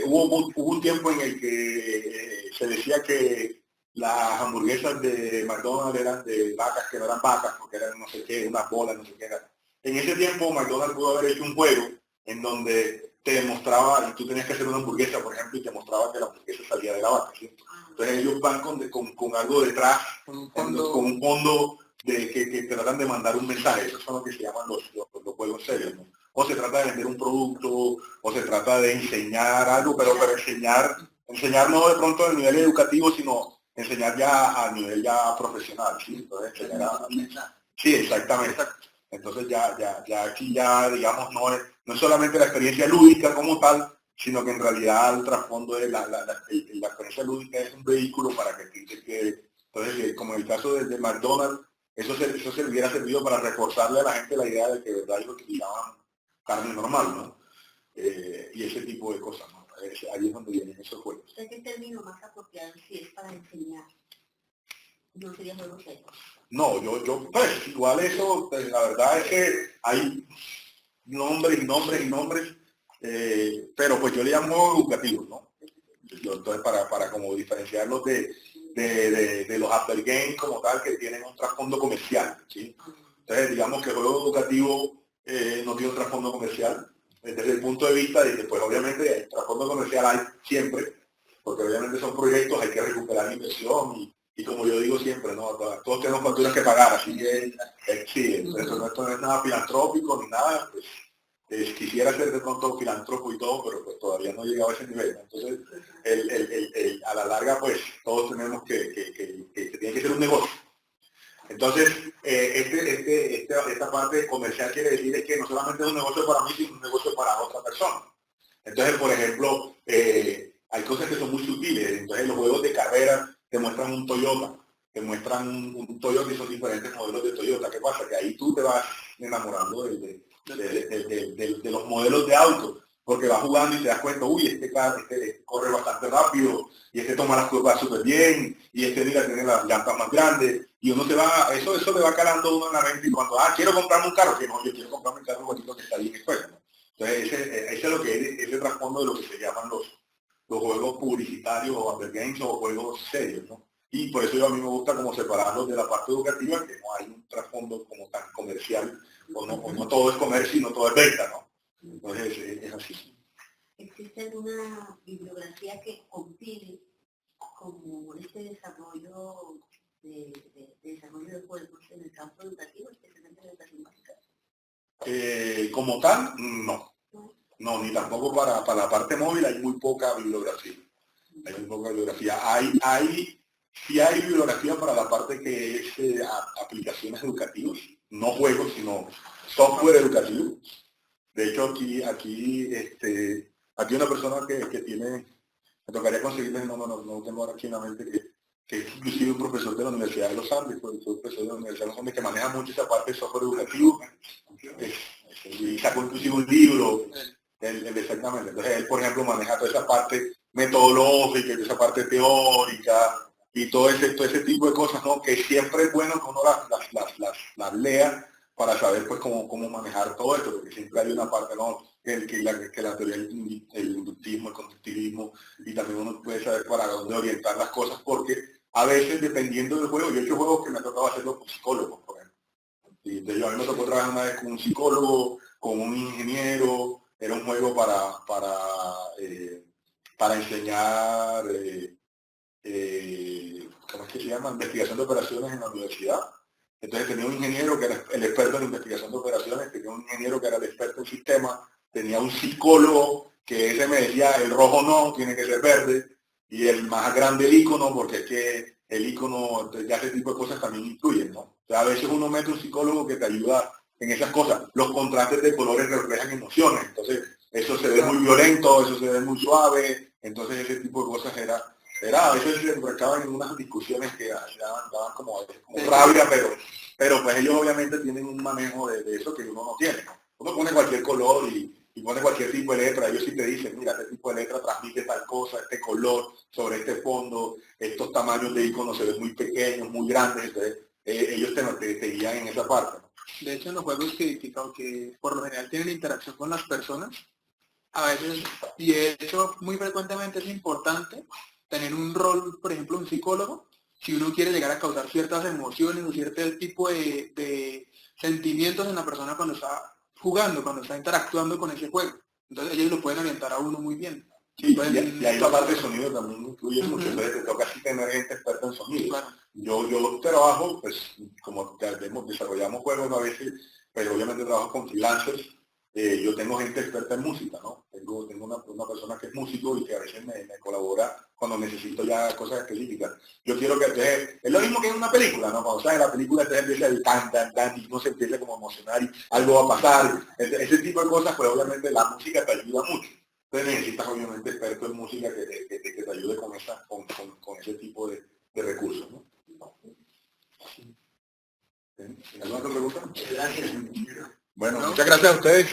hubo un tiempo en el que se decía que las hamburguesas de McDonald's eran de vacas que no eran vacas, porque eran no sé qué, unas bolas, no sé qué era. En ese tiempo McDonald's pudo haber hecho un juego en donde te mostraba, y tú tenías que hacer una hamburguesa, por ejemplo, y te mostraba que la hamburguesa salía de la vaca, ¿sí? Entonces ellos van con algo detrás, con un fondo que tratan de mandar un mensaje. Esos son lo que se llaman los juegos serios, ¿no? O se trata de vender un producto, o se trata de enseñar algo, pero enseñar no de pronto a nivel educativo, sino enseñar ya a nivel ya profesional, ¿sí? Entonces enseñar sí, exactamente. Entonces ya aquí ya, digamos, no es solamente la experiencia lúdica como tal, sino que en realidad el trasfondo de la experiencia lúdica es un vehículo para que te quede. Entonces, como en el caso de McDonald's, eso se hubiera servido para reforzarle a la gente la idea de que de verdad ellos utilizaban carne normal, ¿no? Y ese tipo de cosas, ¿no? Ahí es donde vienen esos juegos. ¿Es el término más apropiado si es para enseñar? No sería juegos serios. No, pues igual eso, pues, la verdad es que hay nombres, pero pues yo le llamo educativos, ¿no? Entonces para como diferenciarlos de los upper games como tal, que tienen un trasfondo comercial, ¿sí? Entonces digamos que el juego educativo no tiene un trasfondo comercial, desde el punto de vista de que pues obviamente el trasfondo comercial hay siempre, porque obviamente son proyectos, hay que recuperar la inversión y como yo digo siempre, ¿no? Todos tenemos facturas que pagar, así que sí, entonces esto no es nada filantrópico ni nada, pues quisiera ser de pronto filántropo y todo, pero pues todavía no he llegado a ese nivel, ¿no? Entonces a la larga pues todos tenemos que tiene que ser un negocio. Entonces esta parte comercial quiere decir es que no solamente es un negocio para mí, sino un negocio para otra persona. Entonces, por ejemplo, hay cosas que son muy sutiles. Entonces, los juegos de carrera te muestran un Toyota, te muestran un Toyota y son diferentes modelos de Toyota. ¿Qué pasa? Que ahí tú te vas enamorando de los modelos de auto, porque vas jugando y te das cuenta, uy, este corre bastante rápido, y este toma las curvas súper bien, y este mira, tiene las llantas más grandes, y uno se va, eso le va calando uno en la mente, y cuando, quiero comprarme un carro, que no, yo quiero comprarme un carro bonito que está bien expuesto, ¿no? Entonces, ese es lo que es ese trasfondo de lo que se llaman los juegos publicitarios o upper games o juegos serios, ¿no? Y por eso a mí me gusta como separarlos de la parte educativa, que no hay un trasfondo como tan comercial, o no todo es comercio y no todo es venta, ¿no? Entonces, es así. ¿Existe alguna bibliografía que compile como este desarrollo de desarrollo de juegos en el campo educativo, especialmente en la educación básica? Como tal, no. No, ni tampoco para la parte móvil hay muy poca bibliografía. Hay muy poca bibliografía. Sí hay bibliografía para la parte que es aplicaciones educativas, no juegos, sino software educativo. De hecho, aquí hay una persona que tiene, me tocaría conseguirle el nombre, no tengo ahora aquí en la mente, que es inclusive un profesor de la Universidad de los Andes, profesor de la Universidad de los Andes, que maneja mucho esa parte de software educativo, y sacó inclusive un libro, exactamente. Entonces él, por ejemplo, maneja toda esa parte metodológica, toda esa parte teórica, y todo ese tipo de cosas, ¿no? Que siempre es bueno que uno las lea para saber pues cómo manejar todo esto, porque siempre hay una parte, ¿no? que la teoría del inductivismo, el conductivismo, y también uno puede saber para dónde orientar las cosas, porque a veces, dependiendo del juego, yo he hecho juegos que me ha tocado hacerlo con psicólogos, por ejemplo. Y entonces, a mí me tocó trabajar una vez con un psicólogo, con un ingeniero, era un juego para enseñar, ¿cómo es que se llama? Investigación de operaciones en la universidad. Entonces tenía un ingeniero que era el experto en investigación de operaciones, tenía un ingeniero que era el experto en sistemas, tenía un psicólogo que ese me decía, el rojo no, tiene que ser verde, y el más grande el icono, porque es que el icono, ya ese tipo de cosas también influyen, ¿no? O sea, a veces uno mete un psicólogo que te ayuda en esas cosas. Los contrastes de colores reflejan emociones, entonces eso se ve muy violento, eso se ve muy suave, entonces ese tipo de cosas a veces se embarcaban en unas discusiones que daban como rabia, pero pues ellos obviamente tienen un manejo de eso que uno no tiene. Uno pone cualquier color y pone cualquier tipo de letra, ellos sí te dicen, mira, este tipo de letra transmite tal cosa, este color sobre este fondo, estos tamaños de iconos se ven muy pequeños, muy grandes, entonces ellos te guían en esa parte, ¿no? De hecho, en los juegos que por lo general tienen interacción con las personas, a veces, y de hecho muy frecuentemente es importante tener un rol, por ejemplo, un psicólogo, si uno quiere llegar a causar ciertas emociones o cierto tipo de sentimientos en la persona cuando está jugando, cuando está interactuando con ese juego. Entonces ellos lo pueden orientar a uno muy bien. Sí, y ahí la parte de sonido también influye mucho, entonces te toca así tener gente experta en sonido. Claro. Yo trabajo, pues como desarrollamos juegos a veces, pero obviamente trabajo con freelancers, yo tengo gente experta en música, ¿no? Tengo una persona que es músico y que a veces me colabora cuando necesito ya cosas específicas. Yo quiero que es lo mismo que en una película, ¿no? Cuando sabes la película te empieza el tan, y uno se empieza como a emocionar y algo va a pasar, ese tipo de cosas, pues obviamente la música te ayuda mucho. Entonces necesitas obviamente experto en música que te ayude con ese tipo de recursos, ¿no? ¿Alguna otra pregunta? Gracias. Bueno, muchas gracias a ustedes.